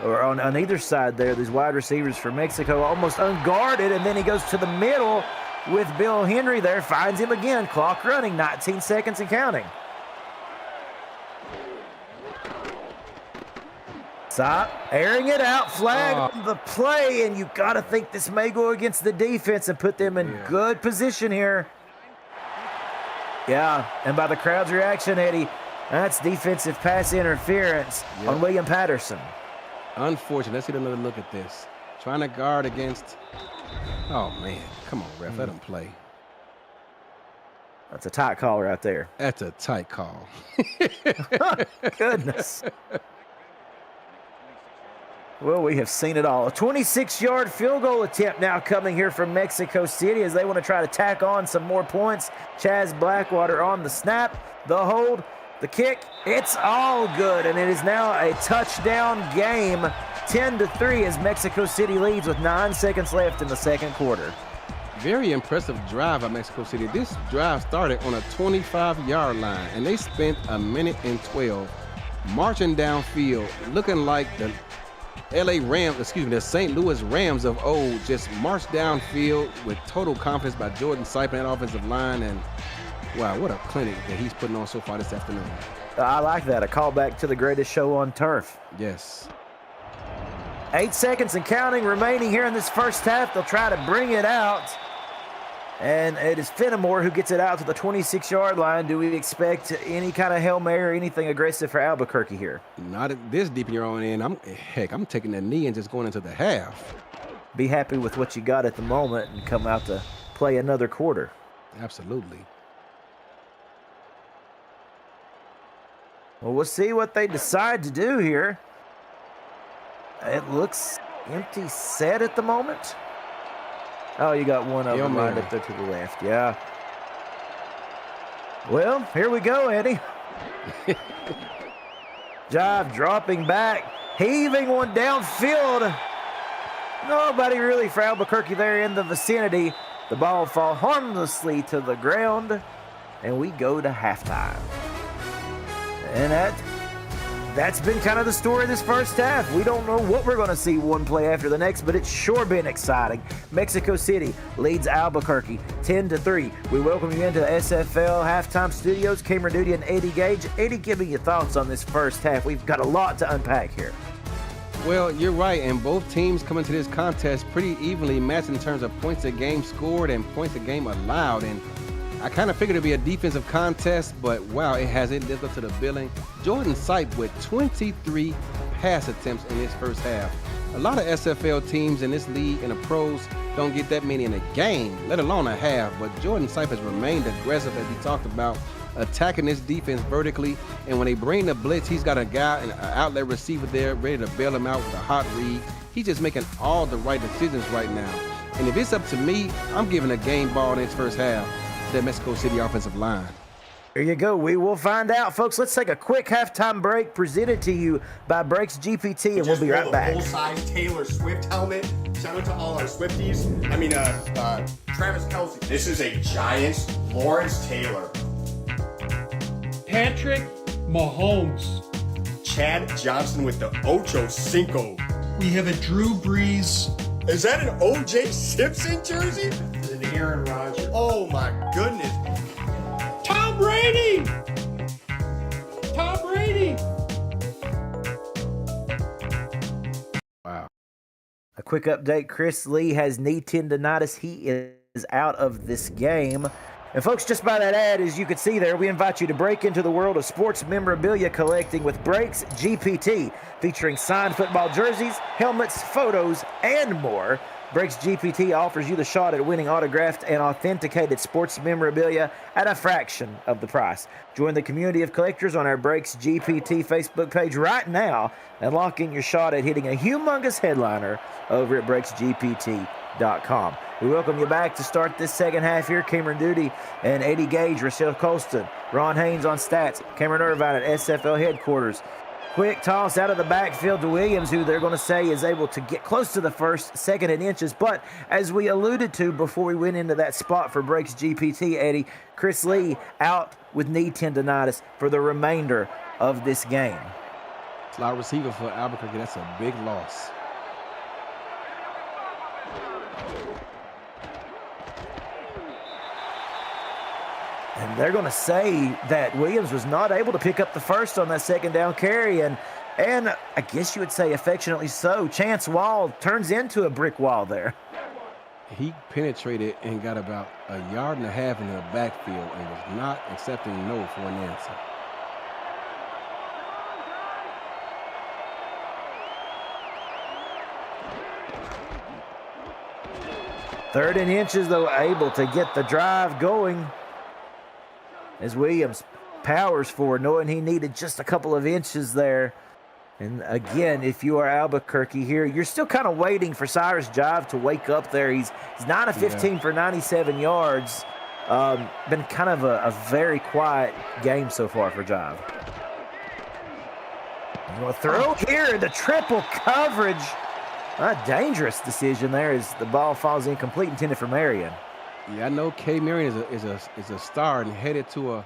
or on either side there, these wide receivers for Mexico almost unguarded, and then he goes to the middle with Bill Henry there, finds him again, clock running, 19 seconds and counting. Sipe airing it out, flag on the play, and you got to think this may go against the defense and put them in good position here. Yeah, and by the crowd's reaction, Eddie, that's defensive pass interference on William Patterson. Unfortunate. Let's get another look at this. Trying to guard against. Oh, man. Come on, ref. Let him play. That's a tight call right there. That's a tight call. Goodness. Well, we have seen it all. A 26-yard field goal attempt now coming here from Mexico City as they want to try to tack on some more points. Chaz Blackwater on the snap, the hold, the kick. It's all good, and it is now a touchdown game, 10-3 as Mexico City leads with 9 seconds left in the second quarter. Very impressive drive by Mexico City. This drive started on a 25-yard line, and they spent 1:12 marching downfield, looking like the the St. Louis Rams of old, just marched downfield with total confidence by Jordan Sipe and that offensive line. And wow, what a clinic that he's putting on so far this afternoon. I like that. A callback to the greatest show on turf. Yes. 8 seconds and counting remaining here in this first half. They'll try to bring it out. And it is Fenimore who gets it out to the 26-yard line. Do we expect any kind of Hail Mary or anything aggressive for Albuquerque here? Not this deep in your own end. I'm taking that knee and just going into the half. Be happy with what you got at the moment and come out to play another quarter. Absolutely. Well, we'll see what they decide to do here. It looks empty set at the moment. Oh, you got one of them right up there to the left. Yeah. Well, here we go, Eddie. Jive dropping back, heaving one downfield. Nobody really for Albuquerque there in the vicinity. The ball fall harmlessly to the ground, and we go to halftime. And that that's been kind of the story of this first half. We don't know what we're going to see one play after the next, but it's sure been exciting. Mexico City leads Albuquerque 10-3. We welcome you into the SFL halftime studios. Cameron Duty and Eddie Gage. Eddie, give me your thoughts on this first half. We've got a lot to unpack here. Well, you're right, and both teams come into this contest pretty evenly matched in terms of points a game scored and points a game allowed. And I kind of figured it'd be a defensive contest, but wow, it hasn't lived up to the billing. Jordan Sipe with 23 pass attempts in his first half. A lot of SFL teams in this league and the pros don't get that many in a game, let alone a half, but Jordan Sipe has remained aggressive, as we talked about, attacking this defense vertically, and when they bring the blitz, he's got a guy, an outlet receiver there ready to bail him out with a hot read. He's just making all the right decisions right now. And if it's up to me, I'm giving a game ball in his first half to the Mexico City offensive line. There you go. We will find out, folks. Let's take a quick halftime break presented to you by Brakes GPT, and we'll be right back. Full-size Taylor Swift helmet. Shout out to all our Swifties. Travis Kelce. This is a Giants Lawrence Taylor. Patrick Mahomes. Chad Johnson with the Ocho Cinco. We have a Drew Brees. Is that an O.J. Simpson jersey? It's an Aaron Rodgers. Oh my goodness. Tom Brady! Tom Brady! Wow. A quick update. Chris Lee has knee tendonitis. He is out of this game. And folks, just by that ad, as you can see there, we invite you to break into the world of sports memorabilia collecting with Brakes GPT, featuring signed football jerseys, helmets, photos, and more. Brakes GPT offers you the shot at winning autographed and authenticated sports memorabilia at a fraction of the price. Join the community of collectors on our Brakes GPT Facebook page right now and lock in your shot at hitting a humongous headliner over at BrakesGPT.com. We welcome you back to start this second half here. Cameron Duty and Eddie Gage, Rochelle Colston, Ron Haynes on stats, Cameron Irvine at SFL headquarters. Quick toss out of the backfield to Williams, who they're going to say is able to get close to the first, second and inches. But as we alluded to before we went into that spot for Brakes GPT, Eddie, Chris Lee out with knee tendonitis for the remainder of this game. Slot receiver for Albuquerque, that's a big loss. And they're going to say that Williams was not able to pick up the first on that second down carry. And I guess you would say affectionately so. Chance Wall turns into a brick wall there. He penetrated and got about a yard and a half into the backfield and was not accepting no for an answer. Third and inches, though, able to get the drive going as Williams powers forward, knowing he needed just a couple of inches there. And again, if you are Albuquerque here, you're still kind of waiting for Cyrus Jive to wake up there. He's 9 of 15 for 97 yards. Been kind of a very quiet game so far for Jive. Well, throw here, the triple coverage. A dangerous decision there as the ball falls incomplete, intended for Marion. Yeah, I know K. Marion is a star and headed to a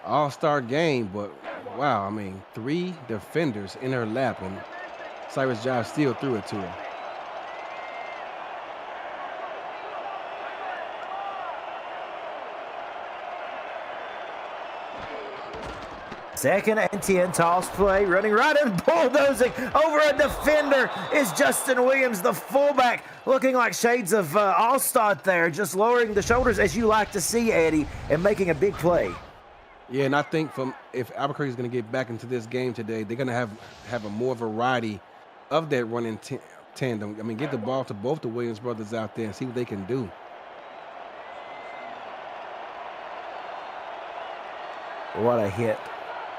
all-star game, but wow, I mean, 3 defenders in her lap, and Cyrus Jive still threw it to her. Second and 10, toss play, running right and bulldozing over a defender is Justin Williams, the fullback, looking like shades of Allstott there, just lowering the shoulders as you like to see, Eddie, and making a big play. Yeah, and I think if Albuquerque is going to get back into this game today, they're going to have a more variety of that running tandem. I mean, get the ball to both the Williams brothers out there and see what they can do. What a hit.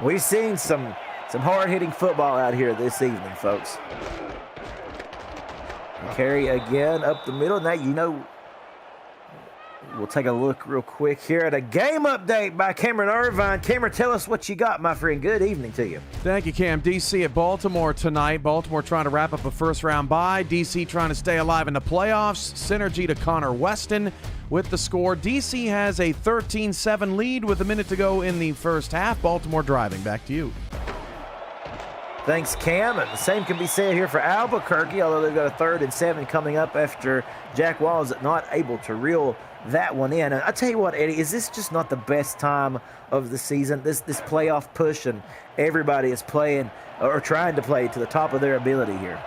We've seen some hard-hitting football out here this evening, folks. Carry again up the middle. Now, you know, we'll take a look real quick here at a game update by Cameron Irvine. Cameron, tell us what you got, my friend. Good evening to you. Thank you, Cam. DC at Baltimore tonight. Baltimore trying to wrap up a first-round bye. DC trying to stay alive in the playoffs. Synergy to Connor Weston with the score. DC has a 13-7 lead with a minute to go in the first half. Baltimore driving. Back to you. Thanks, Cam. And the same can be said here for Albuquerque, although they've got a 3rd and 7 coming up after Jack Wall is not able to reel that one in. And I tell you what, Eddie, is this just not the best time of the season? This playoff push, and everybody is playing or trying to play to the top of their ability here.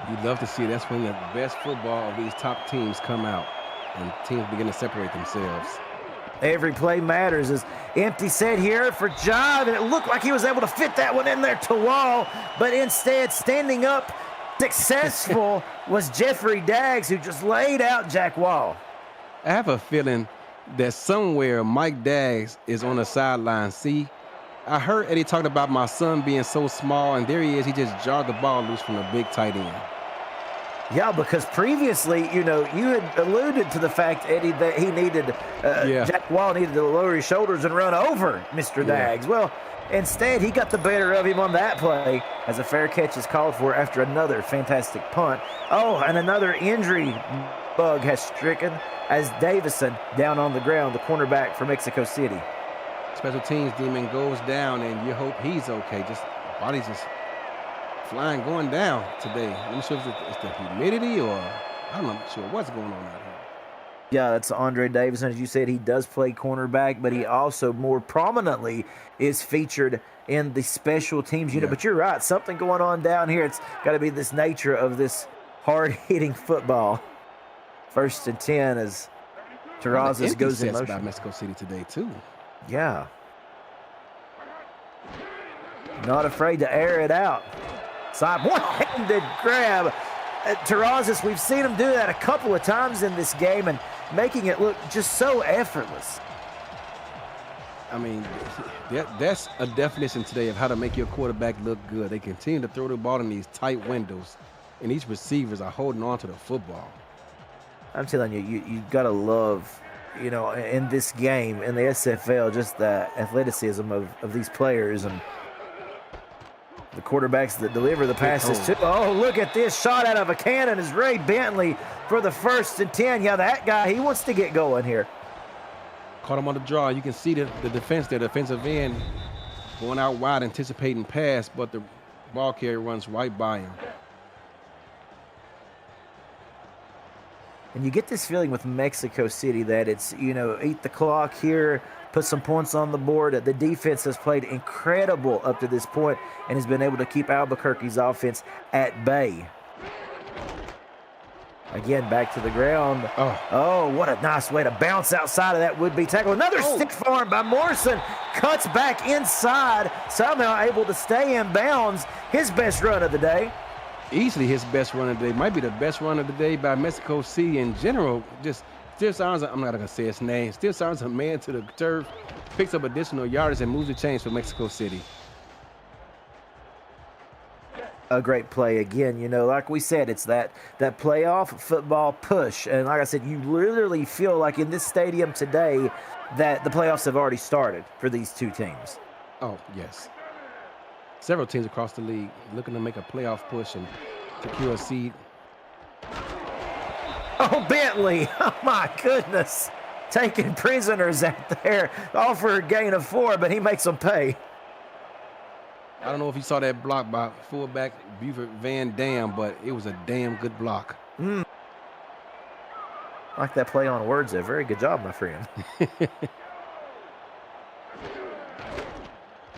You'd love to see that's when the best football of these top teams come out and teams begin to separate themselves. Every play matters. As empty set here for Jive, and it looked like he was able to fit that one in there to Wall, but instead standing up successful was Jeffrey Daggs, who just laid out Jack Wall. I have a feeling that somewhere Mike Daggs is on the sideline. See, I heard Eddie talking about my son being so small, and there he is. He just jogged the ball loose from the big tight end. Yeah, because previously, you had alluded to the fact, Eddie, that he needed, Jack Wall needed to lower his shoulders and run over Mr. Daggs. Well, instead, he got the better of him on that play as a fair catch is called for after another fantastic punt. Oh, and another injury bug has stricken as Davison down on the ground, the cornerback for Mexico City. Special teams demon goes down, and you hope he's okay. Just body's just flying, going down today. I'm not sure if it's the humidity or I'm not sure what's going on out here. Yeah, that's Andre Davison. As you said, he does play cornerback, but he also more prominently is featured in the special teams unit. But you're right, something going on down here. It's got to be this nature of this hard-hitting football. 1st and 10 as Terrazas goes in motion. By Mexico City today, too. Yeah. Not afraid to air it out. Side one-handed grab. Terrazas, we've seen him do that a couple of times in this game and making it look just so effortless. I mean, that's a definition today of how to make your quarterback look good. They continue to throw the ball in these tight windows, and these receivers are holding on to the football. I'm telling you, you got to love, in this game, in the SFL, just the athleticism of these players and the quarterbacks that deliver the passes too. Oh, look at this shot out of a cannon is Ray Bentley for the 1st and 10. Yeah, that guy, he wants to get going here. Caught him on the draw. You can see the defense there, the defensive end going out wide, anticipating pass, but the ball carrier runs right by him. And you get this feeling with Mexico City that it's, eat the clock here, put some points on the board. The defense has played incredible up to this point and has been able to keep Albuquerque's offense at bay. Again, back to the ground. Oh, what a nice way to bounce outside of that would-be tackle. Another stick farm by Morrison. Cuts back inside, somehow able to stay in bounds. His best run of the day. Easily his best run of the day. Might be the best run of the day by Mexico City in general. Just still sounds, I'm not going to say his name, still sounds a man to the turf, picks up additional yardage and moves the chains for Mexico City. A great play again, like we said, it's that playoff football push. And like I said, you literally feel like in this stadium today that the playoffs have already started for these two teams. Oh, yes. Several teams across the league looking to make a playoff push and secure a seed. Oh, Bentley. Oh, my goodness. Taking prisoners out there. All for a gain of 4, but he makes them pay. I don't know if you saw that block by fullback Buford Van Dam, but it was a damn good block. Like that play on words there. Very good job, my friend.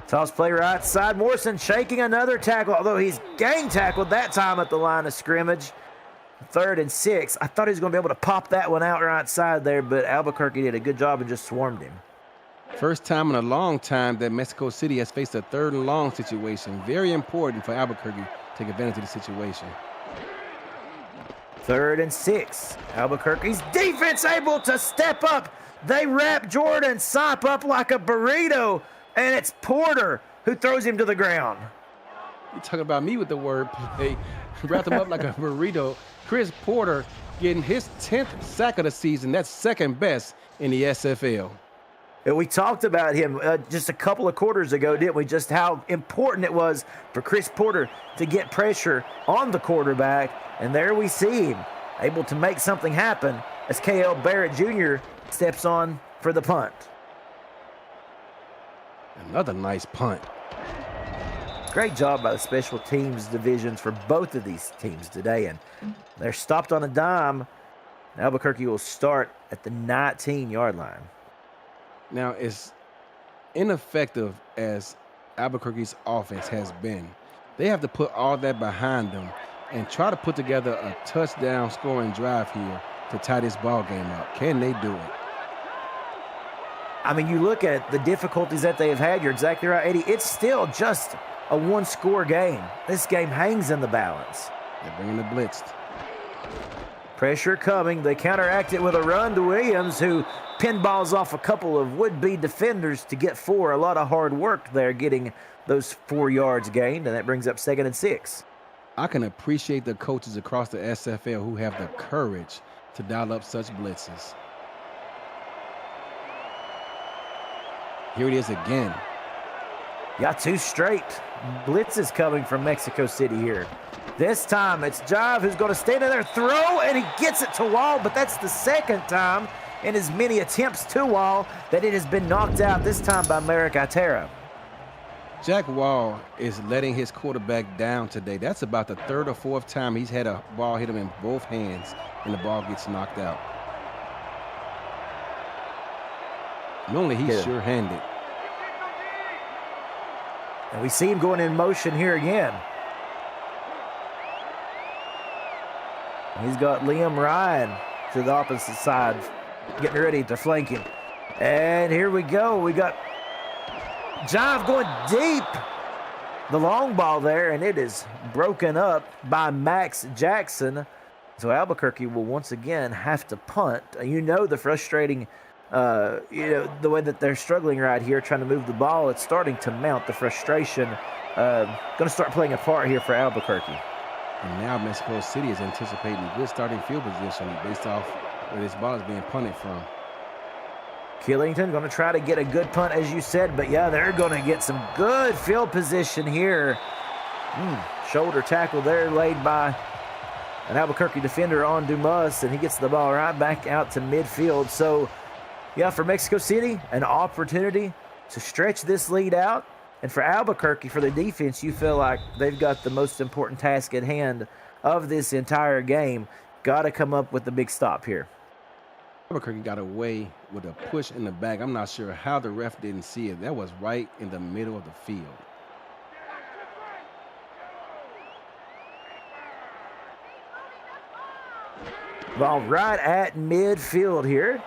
Toss play right side. Morrison shaking another tackle, although he's gang tackled that time at the line of scrimmage. 3rd and 6. I thought he was going to be able to pop that one out right side there, but Albuquerque did a good job and just swarmed him. First time in a long time that Mexico City has faced a 3rd and long situation. Very important for Albuquerque to take advantage of the situation. 3rd and 6. Albuquerque's defense able to step up. They wrap Jordan Sop up like a burrito, and it's Porter who throws him to the ground. You talking about me with the word play. Wrapped him up like a burrito. Chris Porter getting his 10th sack of the season. That's 2nd best in the SFL. And we talked about him just a couple of quarters ago, didn't we? Just how important it was for Chris Porter to get pressure on the quarterback. And there we see him able to make something happen as K.L. Barrett Jr. steps on for the punt. Another nice punt. Great job by the special teams divisions for both of these teams today. And they're stopped on a dime. Albuquerque will start at the 19-yard line. Now, as ineffective as Albuquerque's offense has been, they have to put all that behind them and try to put together a touchdown scoring drive here to tie this ball game up. Can they do it? I mean, you look at the difficulties that they have had. You're exactly right, Eddie. It's still just a one-score game. This game hangs in the balance. They're bringing the blitz. Pressure coming. They counteract it with a run to Williams, who pinballs off a couple of would-be defenders to get 4. A lot of hard work there getting those 4 yards gained, and that brings up 2nd and 6. I can appreciate the coaches across the SFL who have the courage to dial up such blitzes. Here it is again. Got 2 straight blitzes coming from Mexico City here. This time it's Jive who's going to stand in there, throw, and he gets it to Wall, but that's the 2nd time in as many attempts to Wall that it has been knocked out, this time by Merrick Itera. Jack Wall is letting his quarterback down today. That's about the 3rd or 4th time he's had a ball hit him in both hands and the ball gets knocked out. Normally he's sure-handed. And we see him going in motion here again. He's got Liam Ryan to the opposite side, getting ready to flank him. And here we go. We got Jive going deep. The long ball there, and it is broken up by Max Jackson. So Albuquerque will once again have to punt. You know the frustrating, the way that they're struggling right here, trying to move the ball. It's starting to mount the frustration. Going to start playing a part here for Albuquerque. And now Mexico City is anticipating good starting field position based off where this ball is being punted from. Killington going to try to get a good punt, as you said, but yeah, they're going to get some good field position here. Shoulder tackle there laid by an Albuquerque defender on Dumas, and he gets the ball right back out to midfield. So, yeah, for Mexico City, an opportunity to stretch this lead out. And for Albuquerque, for the defense, you feel like they've got the most important task at hand of this entire game. Got to come up with the big stop here. Albuquerque got away with a push in the back. I'm not sure how the ref didn't see it. That was right in the middle of the field. Ball right at midfield here.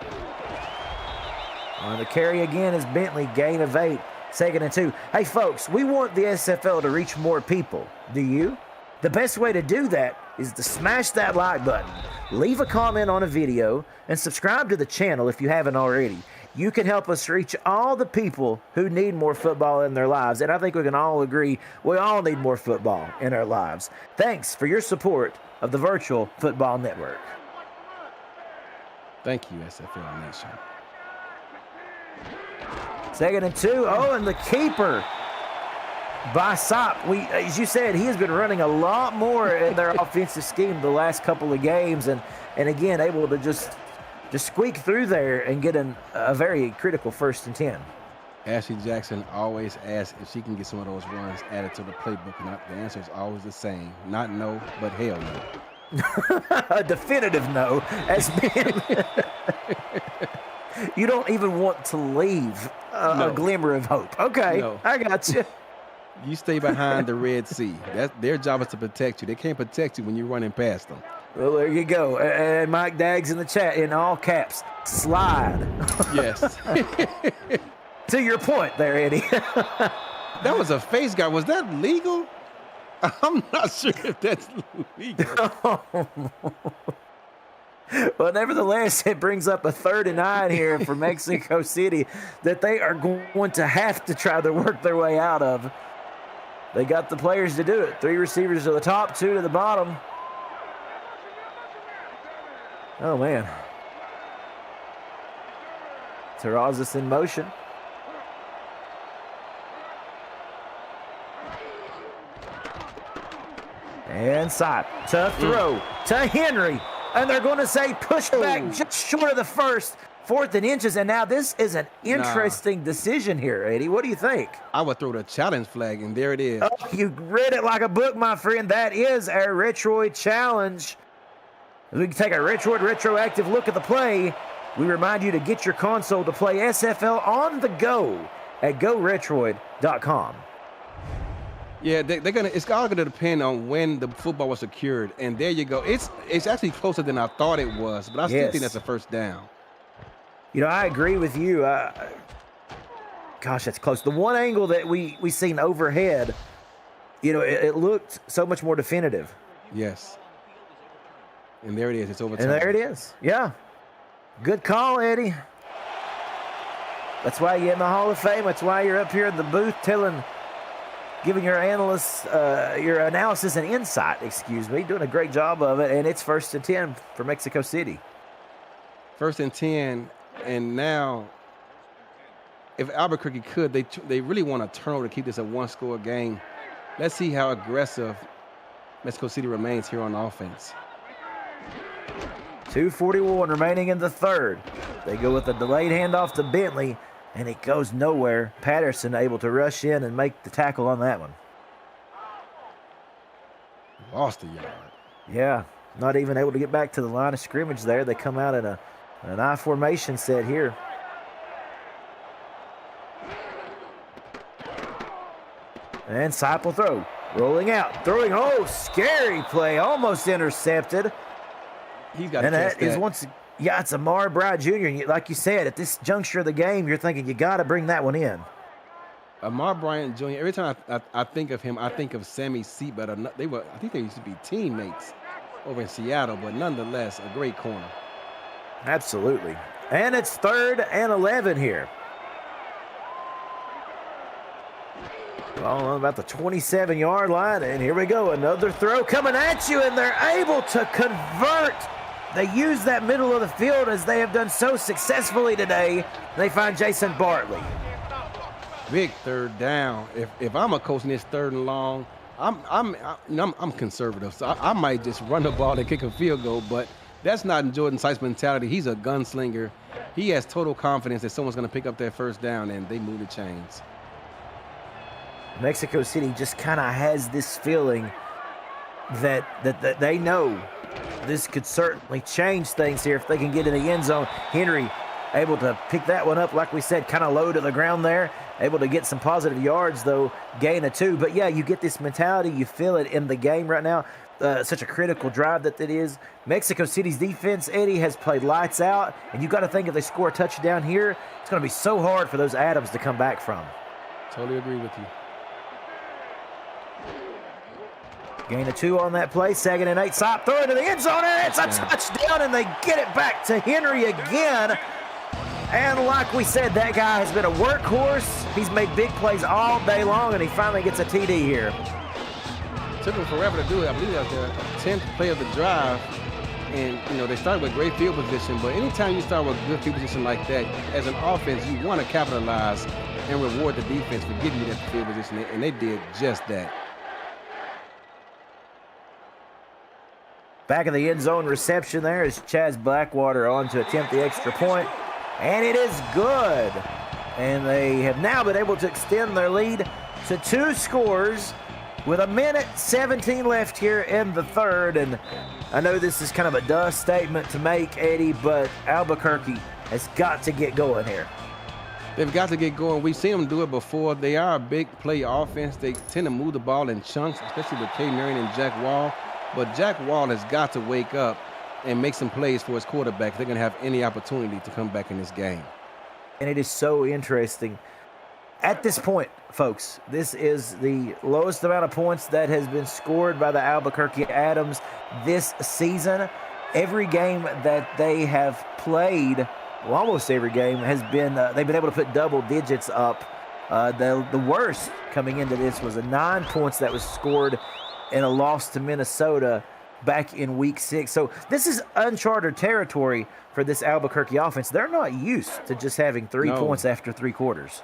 On the carry again is Bentley, gain of 8. 2nd and 2. Hey, folks, we want the SFL to reach more people. Do you? The best way to do that is to smash that like button, leave a comment on a video, and subscribe to the channel if you haven't already. You can help us reach all the people who need more football in their lives, and I think we can all agree we all need more football in our lives. Thanks for your support of the Virtual Football Network. Thank you, SFL Nation. 2nd and 2. Oh, and the keeper by Sop. As you said, he has been running a lot more in their offensive scheme the last couple of games, and again able to just squeak through there and get a very critical 1st and 10. Ashley Jackson always asks if she can get some of those runs added to the playbook, and the answer is always the same: not no, but hell no. A definitive no, as being you don't even want to leave a glimmer of hope. Okay, no. I got you. You stay behind the Red Sea. Their job is to protect you. They can't protect you when you're running past them. Well, there you go. And Mike Daggs in the chat, in all caps, slide. Yes. To your point there, Eddie. That was a face guard. Was that legal? I'm not sure if that's legal. Well, nevertheless, it brings up a 3rd and 9 here for Mexico City that they are going to have to try to work their way out of. They got the players to do it. 3 receivers to the top, 2 to the bottom. Oh, man. Terrazas in motion. And Sop to throw to Henry. And they're going to say push back just short of the 1st. 4th and inches, and now this is an interesting decision here, Eddie. What do you think? I would throw the challenge flag, and there it is. Oh, you read it like a book, my friend. That is our Retroid challenge. As we can take a Retroid retroactive look at the play, we remind you to get your console to play SFL on the go at GoRetroid.com. Yeah, it's all gonna depend on when the football was secured, and there you go. It's actually closer than I thought it was, but I still think that's a first down. You know, I agree with you. Gosh, that's close. The one angle that we seen overhead, you know, it looked so much more definitive. Yes. And there it is. It's overtime. And there it is. Yeah. Good call, Eddie. That's why you're in the Hall of Fame. That's why you're up here in the booth giving your analysts, your analysis and insight, doing a great job of it. And it's 1st and 10 for Mexico City. 1st and 10. And now, if Albuquerque could, they really want a turnover to keep this a one-score game. Let's see how aggressive Mexico City remains here on offense. 2:41 remaining in the 3rd. They go with a delayed handoff to Bentley, and it goes nowhere. Patterson able to rush in and make the tackle on that one. Lost a yard. Yeah, not even able to get back to the line of scrimmage there. They come out in an I formation set here. And Sipe will throw. Rolling out. Throwing. Oh, scary play. Almost intercepted. He's got to catch that. It's Amar Bry Jr. And like you said, at this juncture of the game, you're thinking you got to bring that one in. Amar Bryant Jr., every time I think of him, I think of Sammy Seatbelt. I think they used to be teammates over in Seattle, but nonetheless, a great corner. Absolutely. And it's 3rd and 11 here. About the 27-yard line, and here we go. Another throw coming at you, and they're able to convert. They use that middle of the field as they have done so successfully today. They find Jason Bartley. Big 3rd down. If I'm a coach in this 3rd and long, I'm conservative, so I might just run the ball and kick a field goal, but that's not Jordan Sipe's mentality. He's a gunslinger. He has total confidence that someone's going to pick up that 1st down, and they move the chains. Mexico City just kind of has this feeling that they know this could certainly change things here if they can get in the end zone. Henry able to pick that one up, like we said, kind of low to the ground there. Able to get some positive yards, though, gain of 2. But, yeah, you get this mentality. You feel it in the game right now. Such a critical drive that it is. Mexico City's defense, Eddie, has played lights out. And you got to think if they score a touchdown here, it's going to be so hard for those Adams to come back from. Totally agree with you. Gain of 2 on that play. 2nd and 8. Sipe throwing to the end zone, and it's a touchdown, and they get it back to Henry again. And like we said, that guy has been a workhorse. He's made big plays all day long, and he finally gets a TD here. Took him forever to do it. I believe that was the 10th play of the drive. And, you know, they started with great field position, but anytime you start with good field position like that, as an offense, you want to capitalize and reward the defense for giving you that field position, and they did just that. Back of the end zone reception there is Chaz Blackwater on to attempt the extra point. And it is good. And they have now been able to extend their lead to 2 scores with 1:17 left here in the 3rd. And I know this is kind of a duh statement to make, Eddie, but Albuquerque has got to get going here. They've got to get going. We've seen them do it before. They are a big play offense. They tend to move the ball in chunks, especially with K. Marion and Jack Wall. But Jack Wall has got to wake up and make some plays for his quarterback if they're going to have any opportunity to come back in this game. And it is so interesting. At this point, folks, this is the lowest amount of points that has been scored by the Albuquerque Adams this season. Every game that they have played, well, almost every game, has been they've been able to put double digits up. The worst coming into this was a 9 points that was scored in a loss to Minnesota back in week 6. So this is uncharted territory for this Albuquerque offense. They're not used to just having 3 points after 3 quarters.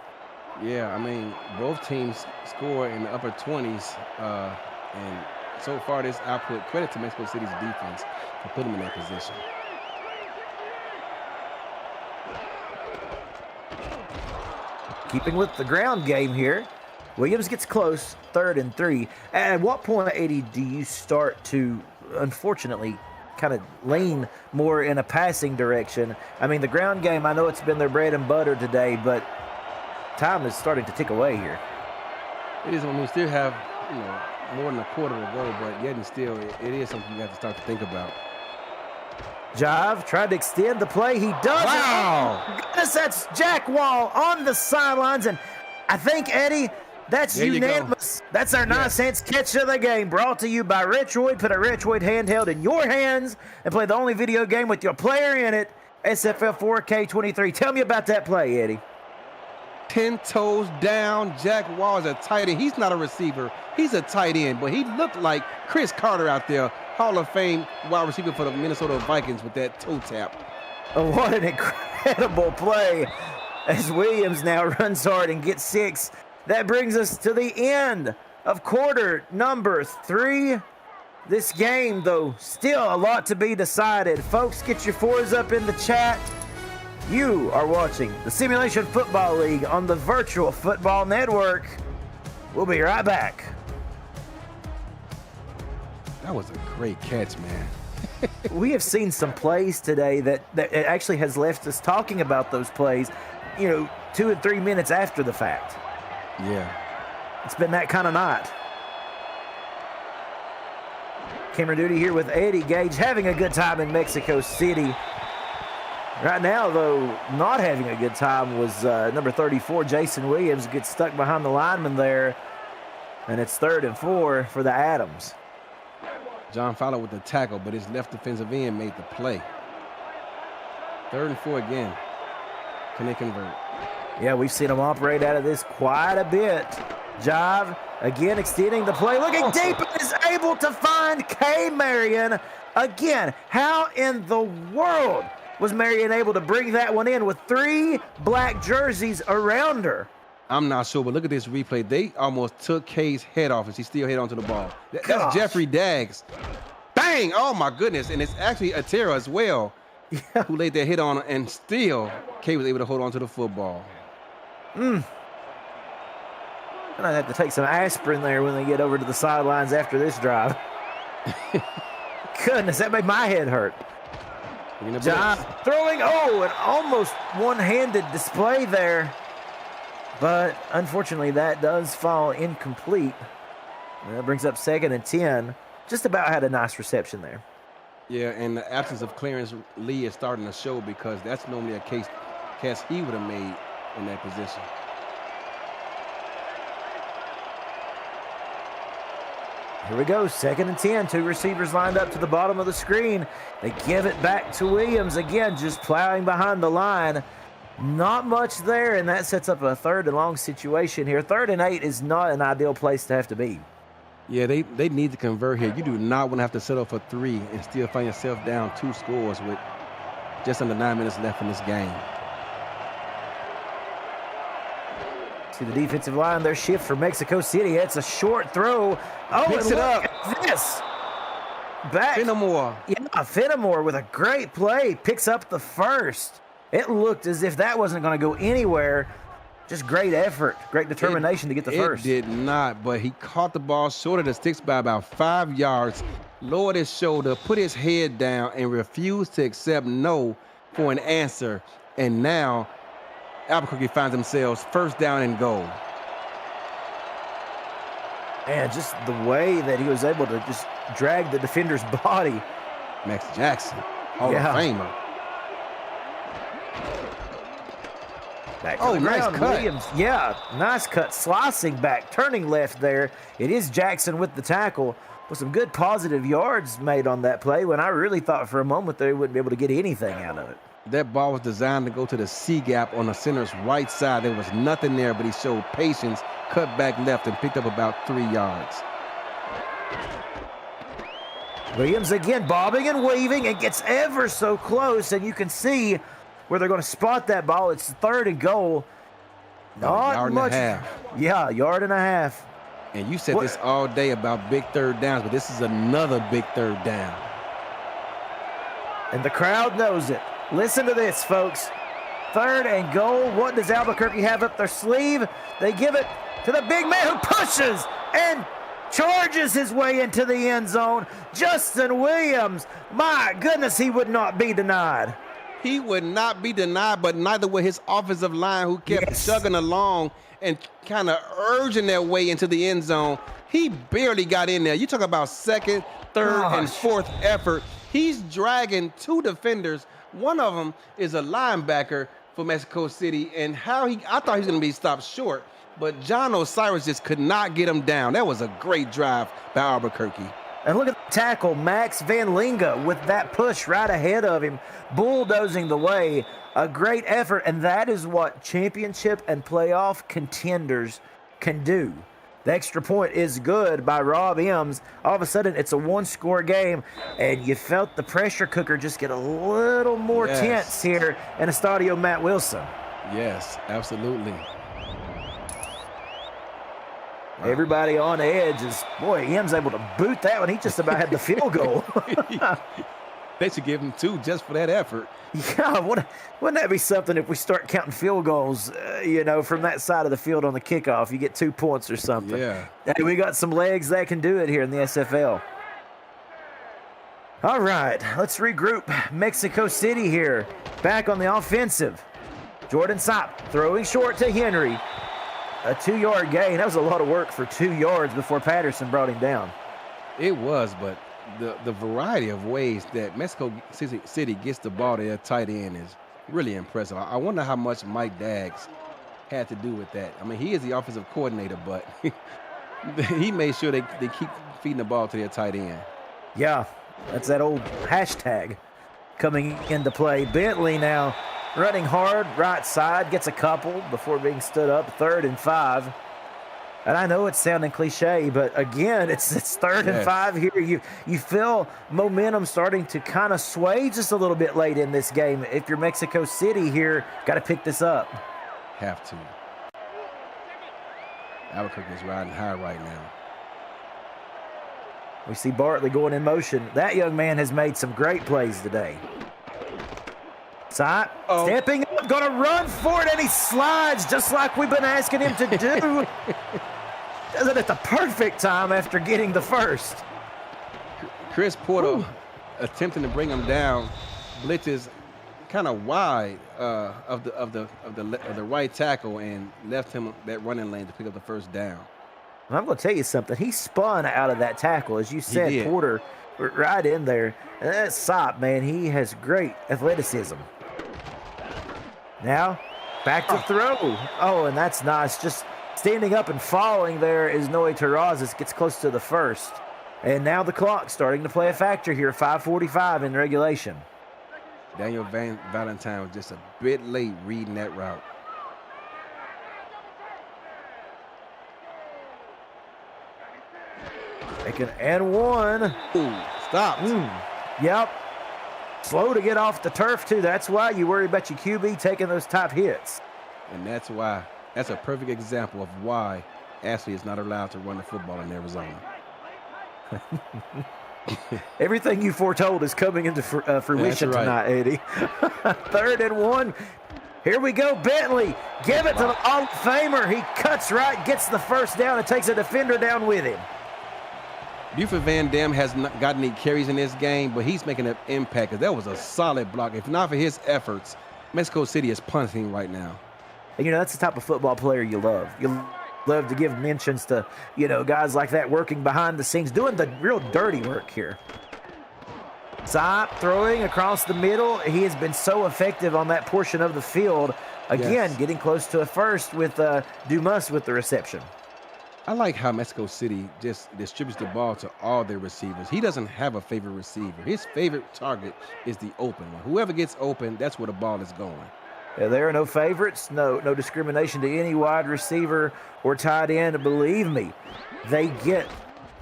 Yeah, I mean, both teams score in the upper 20s. And so far this output, credit to Mexico City's defense for putting them in that position. keeping with the ground game here. Williams gets close, 3rd and 3. At what point, Eddie, do you start to, unfortunately, kind of lean more in a passing direction? I mean, the ground game, I know it's been their bread and butter today, but time is starting to tick away here. It is when we still have, more than a quarter to go, but yet and still, it is something you have to start to think about. Jive tried to extend the play. He does. Wow! Oh, goodness, that's Jack Wall on the sidelines, and I think, Eddie, that's there unanimous. That's our 9 cents catch of the game, brought to you by Retroid. Put a Retroid handheld in your hands and play the only video game with your player in it, SFL 4K23. Tell me about that play, Eddie. 10 toes down. Jack Wall is a tight end. He's not a receiver. He's a tight end, but he looked like Chris Carter out there, Hall of Fame wide receiver for the Minnesota Vikings with that toe tap. Oh, what an incredible play as Williams now runs hard and gets 6. That brings us to the end of quarter number 3. This game, though, still a lot to be decided. Folks, get your 4s up in the chat. You are watching the Simulation Football League on the Virtual Football Network. We'll be right back. That was a great catch, man. We have seen some plays today that actually has left us talking about those plays, 2 and 3 minutes after the fact. Yeah. It's been that kind of night. Camera duty here with Eddie Gage, having a good time in Mexico City. Right now, though, not having a good time was number 34, Jason Williams, gets stuck behind the lineman there, and it's 3rd and 4 for the Adams. John Fowler with the tackle, but his left defensive end made the play. 3rd and 4 again. Can they convert? Yeah, we've seen them operate out of this quite a bit. Jive, again, extending the play. Looking deep, and is able to find K. Marion. Again, how in the world was Marion able to bring that one in with 3 black jerseys around her? I'm not sure, but look at this replay. They almost took K's head off as he still hit onto the ball. That's Jeffrey Daggs. Bang! Oh, my goodness. And it's actually Atera as well, who laid their hit on, and still K was able to hold on to the football. And I have to take some aspirin there when they get over to the sidelines after this drive. Goodness, that made my head hurt. John throwing, an almost one-handed display there. But unfortunately, that does fall incomplete. And that brings up 2nd and 10. Just about had a nice reception there. Yeah, and the absence of Clarence Lee is starting to show, because that's normally a catch he would have made in that position. Here we go, 2nd and 10. 2 receivers lined up to the bottom of the screen. They give it back to Williams. Again, just plowing behind the line. Not much there, and that sets up a 3rd and long situation here. 3rd and 8 is not an ideal place to have to be. Yeah, they need to convert here. You do not want to have to settle for 3 and still find yourself down 2 scores with just under 9 minutes left in this game. See the defensive line, their shift for Mexico City. It's a short throw. Oh, picks it up. This. Back. Fenimore. Yeah, Fenimore with a great play. Picks up the 1st. It looked as if that wasn't going to go anywhere. Just great effort, great determination to get the 1st. It did not, but he caught the ball short of the sticks by about 5 yards, lowered his shoulder, put his head down, and refused to accept no for an answer. And now Albuquerque finds themselves 1st down and goal. And just the way that he was able to just drag the defender's body. Max Jackson, Hall of Famer. Back to the ground. Nice cut. Williams, nice cut, slicing back, turning left there. It is Jackson with the tackle, with some good positive yards made on that play, when I really thought for a moment they wouldn't be able to get anything out of it. That ball was designed to go to the C gap on the center's right side. There was nothing there, but he showed patience, cut back left, and picked up about 3 yards. Williams again bobbing and weaving and gets ever so close, and you can see where they're going to spot that ball. It's 3rd and goal. Not yard much. And a half. Yeah, 1.5 yards. And you said this all day about big 3rd downs, but this is another big 3rd down. And the crowd knows it. Listen to this, folks. 3rd and goal. What does Albuquerque have up their sleeve? They give it to the big man who pushes and charges his way into the end zone. Justin Williams, my goodness, he would not be denied. He would not be denied, but neither would his offensive line, who kept chugging along and kind of urging their way into the end zone. He barely got in there. You talk about 2nd, 3rd, and 4th effort. He's dragging 2 defenders. One of them is a linebacker for Mexico City, and I thought he was going to be stopped short, but John Osiris just could not get him down. That was a great drive by Albuquerque. And look at the tackle, Max Van Linga, with that push right ahead of him, bulldozing the way. A great effort, and that is what championship and playoff contenders can do. The extra point is good by Rob Ems. All of a sudden, it's a 1-score game, and you felt the pressure cooker just get a little more tense here in Estadio Matt Wilson. Yes, absolutely. Everybody on edge is, boy, Ems able to boot that one. He just about had the field goal. They should give him 2 just for that effort. Yeah, wouldn't that be something if we start counting field goals, from that side of the field on the kickoff? You get 2 points or something. Yeah. Hey, we got some legs that can do it here in the SFL. All right, let's regroup. Mexico City here, back on the offensive. Jordan Sopp throwing short to Henry. A 2-yard gain. That was a lot of work for 2 yards before Patterson brought him down. It was, but the variety of ways that Mexico City gets the ball to their tight end is really impressive. I wonder how much Mike Daggs had to do with that. I mean, he is the offensive coordinator, but he made sure they keep feeding the ball to their tight end. Yeah, that's that old hashtag coming into play. Bentley now running hard, right side, gets a couple before being stood up, 3rd and 5. And I know it's sounding cliche, but again, it's 3rd and 5 here. You feel momentum starting to kind of sway just a little bit late in this game. If you're Mexico City here, got to pick this up. Have to. Albuquerque is riding high right now. We see Bartley going in motion. That young man has made some great plays today. Sopp stepping up, going to run for it, and he slides just like we've been asking him to do. Does it at the perfect time after getting the first. Chris Porter attempting to bring him down, blitzes kind of wide of the right tackle and left him that running lane to pick up the first down. I'm going to tell you something. He spun out of that tackle, as you said, Porter, right in there. And that Sopp, man, he has great athleticism. Now, back to throw. Oh, and that's nice. Just standing up and falling there is Noe Terrazas, gets close to the first. And now the clock starting to play a factor here, 5:45 in regulation. Daniel Valentine was just a bit late reading that route. Taking and 1. Ooh, stopped. Yep. Slow to get off the turf, too. That's why you worry about your QB taking those top hits. And that's why. That's a perfect example of why Ashley is not allowed to run the football in Arizona. Everything you foretold is coming into fruition tonight, Eddie. 3rd and 1. Here we go, Bentley. Give it to the Hall of Famer. He cuts right, gets the first down, and takes a defender down with him. Buford Van Dam has not gotten any carries in this game, but he's making an impact, because that was a solid block. If not for his efforts, Mexico City is punting right now. And, that's the type of football player you love. You love to give mentions to, guys like that working behind the scenes, doing the real dirty work here. Sopp throwing across the middle. He has been so effective on that portion of the field. Again, getting close to a first with Dumas with the reception. I like how Mexico City just distributes the ball to all their receivers. He doesn't have a favorite receiver. His favorite target is the open one. Whoever gets open, that's where the ball is going. Yeah, there are no favorites, no discrimination to any wide receiver or tight end. Believe me, they get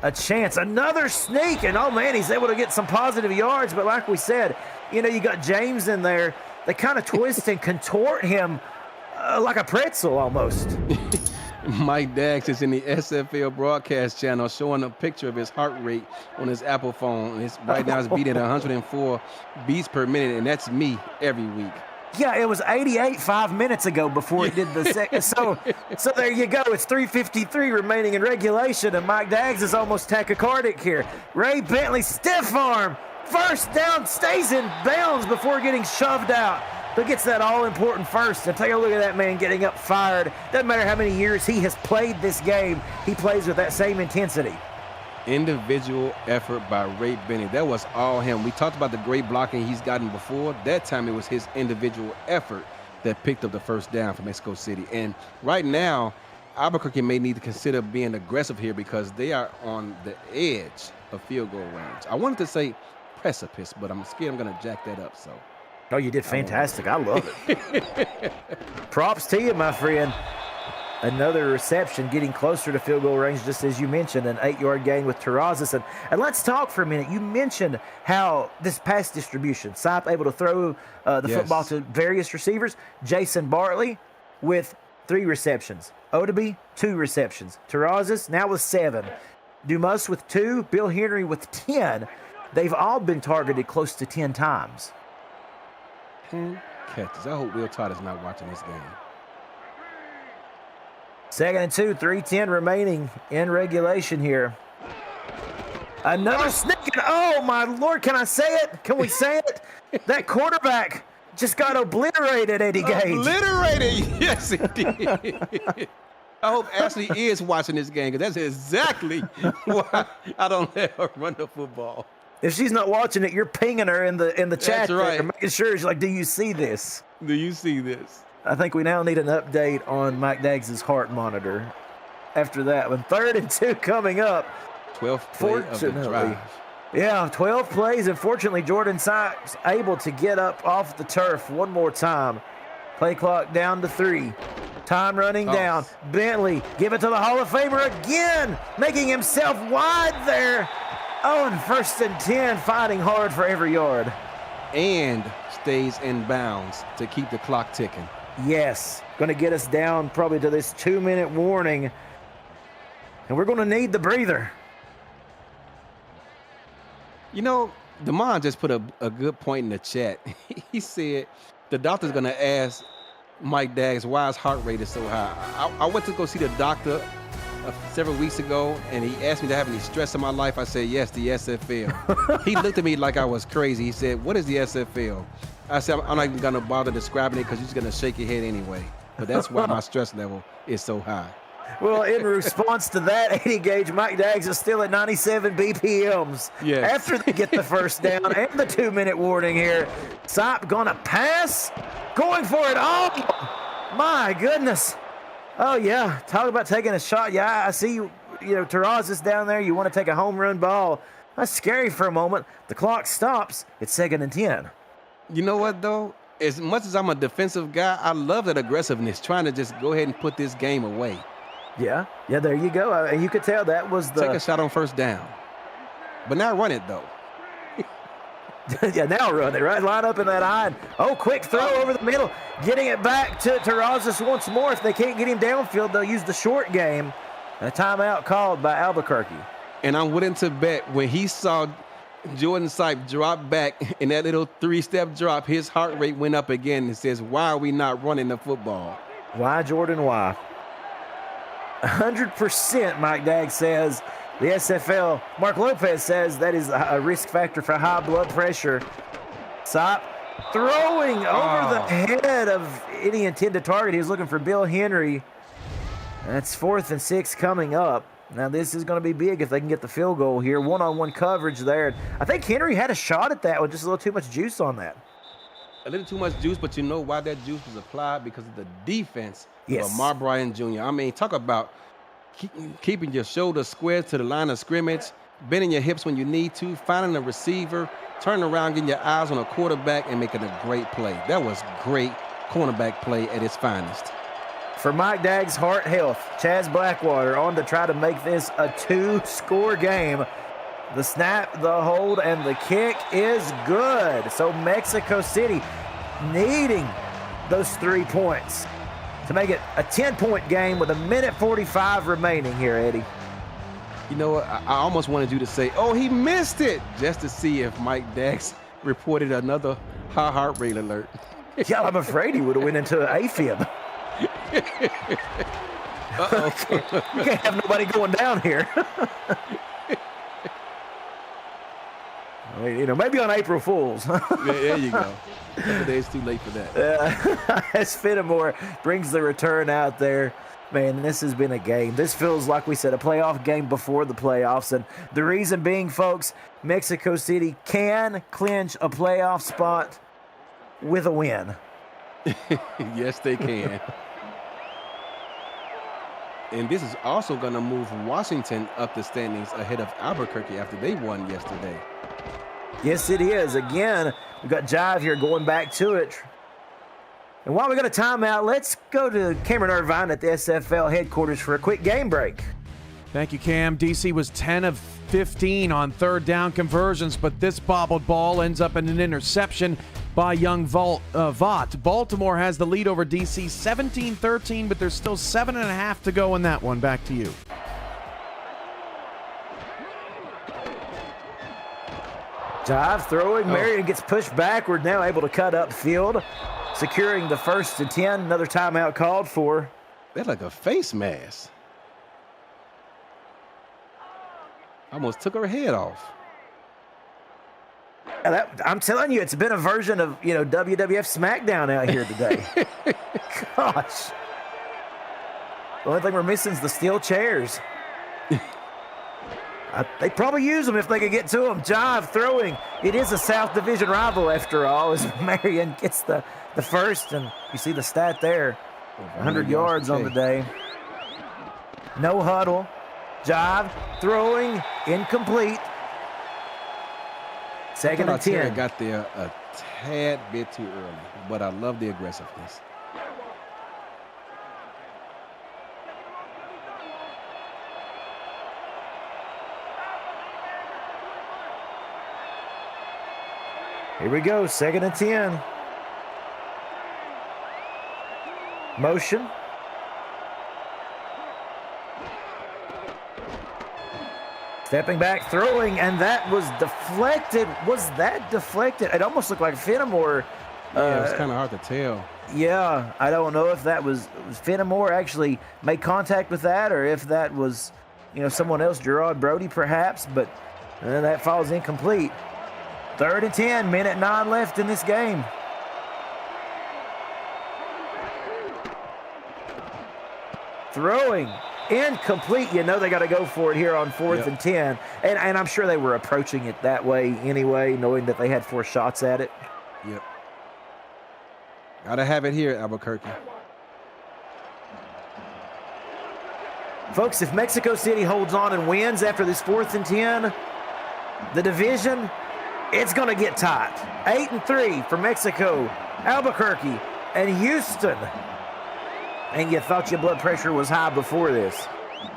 a chance. Another sneak, and oh man, he's able to get some positive yards. But like we said, you got James in there. They kind of twist and contort him like a pretzel almost. Mike Daggs is in the SFL broadcast channel showing a picture of his heart rate on his Apple phone. Right now it's beating 104 beats per minute, and that's me every week. Yeah, it was 88 5 minutes ago before he did the second. So there you go. It's 3:53 remaining in regulation, and Mike Daggs is almost tachycardic here. Ray Bentley, stiff arm, first down, stays in bounds before getting shoved out, but gets that all-important first. And take a look at that man getting up fired. Doesn't matter how many years he has played this game, he plays with that same intensity. Individual effort by Ray Bentley. That was all him. We talked about the great blocking he's gotten before. That time it was his individual effort that picked up the first down for Mexico City. And right now, Albuquerque may need to consider being aggressive here because they are on the edge of field goal range. I wanted to say precipice, but I'm scared I'm going to jack that up. So. Oh, you did fantastic. I love it. Props to you, my friend. Another reception getting closer to field goal range, just as you mentioned, an 8-yard gain with Terrazas. And let's talk for a minute. You mentioned how this pass distribution, Sipe able to throw the football to various receivers. Jason Bartley with 3 receptions. Odeby, 2 receptions. Terrazas now with 7. Dumas with 2. Bill Henry with 10. They've all been targeted close to 10 times. 10 catches. I hope Will Todd is not watching this game. 2nd and 2, 3:10 remaining in regulation here. Another sneak. Oh, my Lord. Can I say it? Can we say it? That quarterback just got obliterated, Eddie Gage. Obliterated. Yes, he did. I hope Ashley is watching this game because that's exactly why I don't let her run the football. If she's not watching it, you're pinging her in the chat. That's right. There, making sure she's like, do you see this? Do you see this? I think we now need an update on Mike Daggs' heart monitor. After that one, 3rd and 2 coming up. 12th play of the drive. Yeah, 12 plays, and fortunately Jordan Sykes able to get up off the turf one more time. Play clock down to 3. Time running down. Bentley, give it to the Hall of Famer again, making himself wide there. Oh, and 1st and 10, fighting hard for every yard. And stays in bounds to keep the clock ticking. Yes, going to get us down probably to this 2-minute warning. And we're going to need the breather. You know, Damon just put a good point in the chat. He said the doctor's going to ask Mike Daggs why his heart rate is so high. I went to go see the doctor several weeks ago, and he asked me to have any stress in my life. I said, yes, the SFL. He looked at me like I was crazy. He said, what is the SFL? I said, I'm not even going to bother describing it because you're just going to shake your head anyway. But that's why my stress level is so high. Well, in response to that, Eddie Gage, Mike Daggs is still at 97 BPMs. Yes. After they get the first down and the 2-minute warning here. Sipe going to pass. Going for it. Oh, my goodness. Oh, yeah. Talk about taking a shot. Yeah, I see you know, Terrazas down there. You want to take a home run ball. That's scary for a moment. The clock stops. It's 2nd and 10. You know what, though? As much as I'm a defensive guy, I love that aggressiveness, trying to just go ahead and put this game away. Yeah, there you go. And you could tell that was the... Take a shot on 1st down. But now run it, though. Yeah, now run it, right? Line up in that eye. Oh, quick throw over the middle. Getting it back to Terrazas once more. If they can't get him downfield, they'll use the short game. And a timeout called by Albuquerque. And I'm willing to bet when he saw Jordan Sipe drop back in that little 3-step drop, his heart rate went up again and says, why are we not running the football? Why, Jordan, why? 100%, Mike Daggs says. The SFL, Mark Lopez says that is a risk factor for high blood pressure. Sipe throwing over the head of any intended target. He was looking for Bill Henry. That's 4th and 6 coming up. Now, this is going to be big if they can get the field goal here. One-on-one coverage there. I think Henry had a shot at that with just a little too much juice on that. A little too much juice, but you know why that juice was applied? Because of the defense of Amar Bryant Jr. I mean, talk about keeping your shoulders squared to the line of scrimmage, bending your hips when you need to, finding a receiver, turning around, getting your eyes on a quarterback, and making a great play. That was great cornerback play at its finest. For Mike Daggs' heart health, Chaz Blackwater on to try to make this a 2-score game. The snap, the hold, and the kick is good. So Mexico City needing those 3 points to make it a 10-point game with 1:45 remaining here, Eddie. You know what? I almost wanted you to say, oh, he missed it, just to see if Mike Daggs reported another high heart rate alert. Yeah, I'm afraid he would have went into an AFib. You can't have nobody going down here. I mean, maybe on April Fools. There you go. A couple days too late for that. As Fenimore brings the return out there. Man, this has been a game. This feels like we said a playoff game before the playoffs. And the reason being, folks, Mexico City can clinch a playoff spot with a win. Yes, they can. And this is also going to move Washington up the standings ahead of Albuquerque after they won yesterday. Yes, it is. Again, we've got Jive here going back to it. And while we got a timeout, let's go to Cameron Irvine at the SFL headquarters for a quick game break. Thank you, Cam. DC was 10 of 15 on third down conversions, but this bobbled ball ends up in an interception by young Vaught. Baltimore has the lead over DC 17-13, but there's still 7.5 to go in that one. Back to you. Jive throwing. Marion gets pushed backward, now able to cut upfield, securing the 1st and 10. Another timeout called for. That's like a face mask. Almost took her head off. I'm telling you, it's been a version of, WWF SmackDown out here today. Gosh. The only thing we're missing is the steel chairs. They probably use them if they could get to them. Jive throwing. It is a South Division rival after all, as Marion gets the first, and you see the stat there. 100 yards on the day. No huddle. Jive throwing. Incomplete. 2nd and 10. Got there a tad bit too early, but I love the aggressiveness. Here we go, 2nd and 10. Motion. Stepping back, throwing, and that was deflected. Was that deflected? It almost looked like Fenimore. Yeah, it was kind of hard to tell. Yeah, I don't know if that was Fenimore actually made contact with that, or if that was, someone else, Gerard Brody perhaps, but that falls incomplete. 3rd and 10, minute 9 left in this game. Throwing, incomplete. They got to go for it here on 4th and 10. And I'm sure they were approaching it that way anyway, knowing that they had 4 shots at it. Yep. Gotta have it here, Albuquerque. Folks, if Mexico City holds on and wins after this 4th and 10, the division, it's going to get tight. 8-3 for Mexico, Albuquerque, and Houston. And you thought your blood pressure was high before this.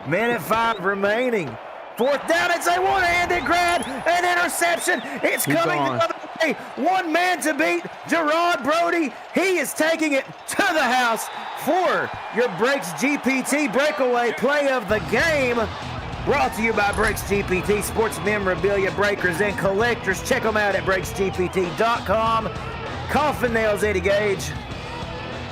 Minute 5 remaining. 4th down, it's a one-handed grab, an interception. It's coming the other way. One man to beat, Gerard Brody. He is taking it to the house for your Breaks GPT breakaway play of the game. Brought to you by Breaks GPT, sports memorabilia breakers and collectors. Check them out at breaksgpt.com. Coffin nails, Eddie Gage.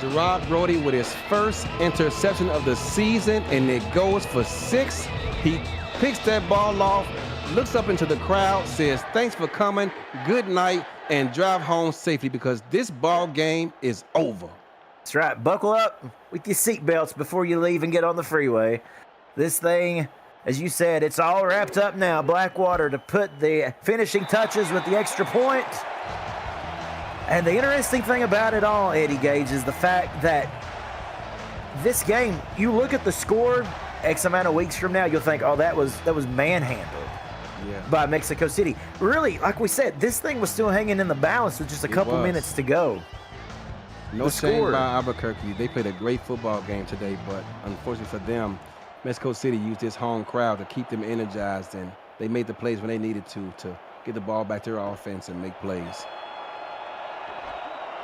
Gerard Brody with his first interception of the season, and it goes for 6. He picks that ball off, looks up into the crowd, says, "Thanks for coming, good night," and drive home safely because this ball game is over. That's right. Buckle up with your seatbelts before you leave and get on the freeway. This thing, as you said, it's all wrapped up now. Blackwater to put the finishing touches with the extra point. And the interesting thing about it all, Eddie Gage, is the fact that this game, you look at the score X amount of weeks from now, you'll think, oh, that was manhandled by Mexico City. Really, like we said, this thing was still hanging in the balance with just a couple minutes to go. No shame by Albuquerque. They played a great football game today, but unfortunately for them, Mexico City used this home crowd to keep them energized, and they made the plays when they needed to get the ball back to their offense and make plays.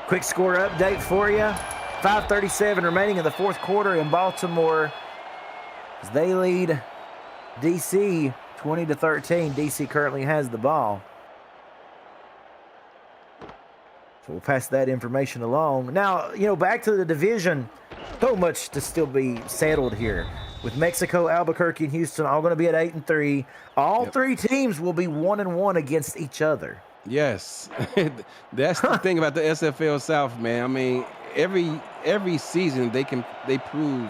Quick score update for you. 5:37 remaining in the 4th quarter in Baltimore as they lead DC 20-13. DC currently has the ball. We'll pass that information along. Now, back to the division. So much to still be settled here. With Mexico, Albuquerque, and Houston all going to be at 8-3. All three teams will be 1-1 against each other. Yes, that's the thing about the SFL South, man. I mean, every season they prove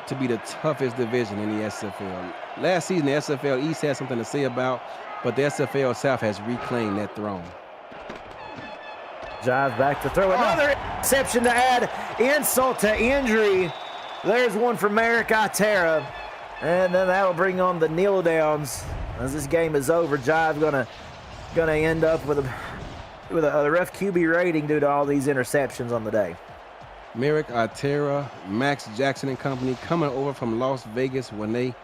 to be the toughest division in the SFL. Last season, the SFL East had something to say about, but the SFL South has reclaimed that throne. Jive back to throw. Another interception to add insult to injury. There's one from Merrick Itera. And then that'll bring on the kneel downs. As this game is over, Jive gonna end up with a rough QB rating due to all these interceptions on the day. Merrick Itera, Max Jackson and company coming over from Las Vegas when they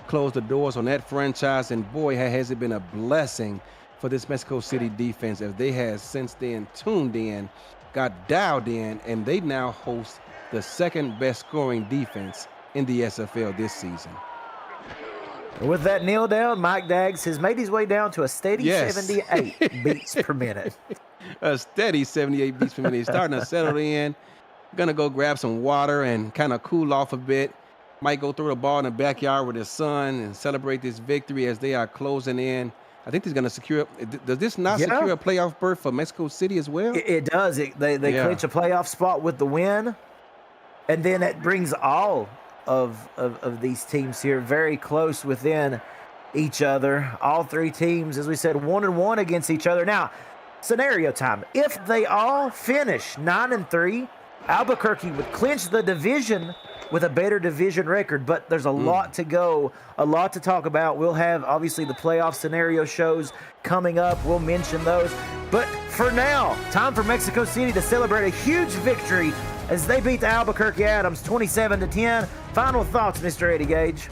closed the doors on that franchise, and boy, has it been a blessing for this Mexico City defense as they have since then tuned in, got dialed in, and they now host the second best scoring defense in the SFL this season. With that kneel down, Mike Daggs has made his way down to a steady 78 beats per minute. A steady 78 beats per minute. He's starting to settle in. Gonna go grab some water and kind of cool off a bit. Might go throw the ball in the backyard with his son and celebrate this victory as they are closing in. I think he's going to secure. Does this not secure a playoff berth for Mexico City as well? It does. They clinch a playoff spot with the win, and then it brings all of these teams here very close within each other. All three teams, as we said, 1-1 against each other. Now, scenario time. If they all finish 9-3, Albuquerque would clinch the division with a better division record, but there's a lot to go, a lot to talk about. We'll have, obviously, the playoff scenario shows coming up. We'll mention those. But for now, time for Mexico City to celebrate a huge victory as they beat the Albuquerque Adams 27-10. Final thoughts, Mr. Eddie Gage.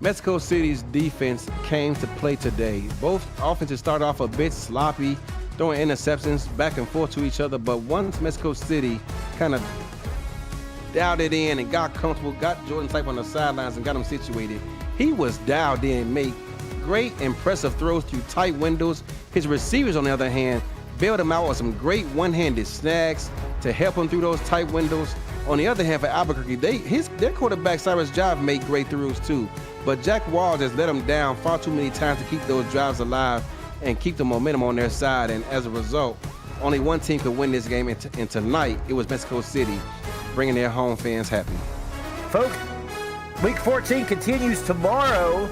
Mexico City's defense came to play today. Both offenses started off a bit sloppy, throwing interceptions back and forth to each other, but once Mexico City kind of dialed it in and got comfortable, got Jordan Type on the sidelines and got him situated, he was dialed in, made great, impressive throws through tight windows. His receivers, on the other hand, bailed him out with some great one-handed snags to help him through those tight windows. On the other hand, for Albuquerque, their quarterback, Cyrus Jive, made great throws too, but Jack Walls has let him down far too many times to keep those drives alive and keep the momentum on their side, and as a result, only one team could win this game, and tonight it was Mexico City, bringing their home fans happy. Folks, Week 14 continues tomorrow.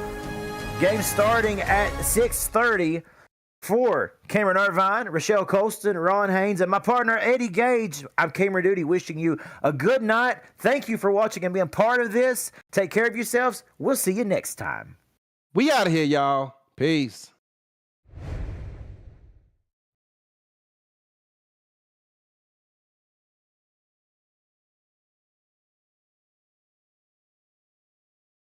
Game starting at 6:30. For Cameron Irvine, Rochelle Colston, Ron Haynes, and my partner Eddie Gage, I'm Cameron Duty, wishing you a good night. Thank you for watching and being part of this. Take care of yourselves. We'll see you next time. We out of here, y'all. Peace.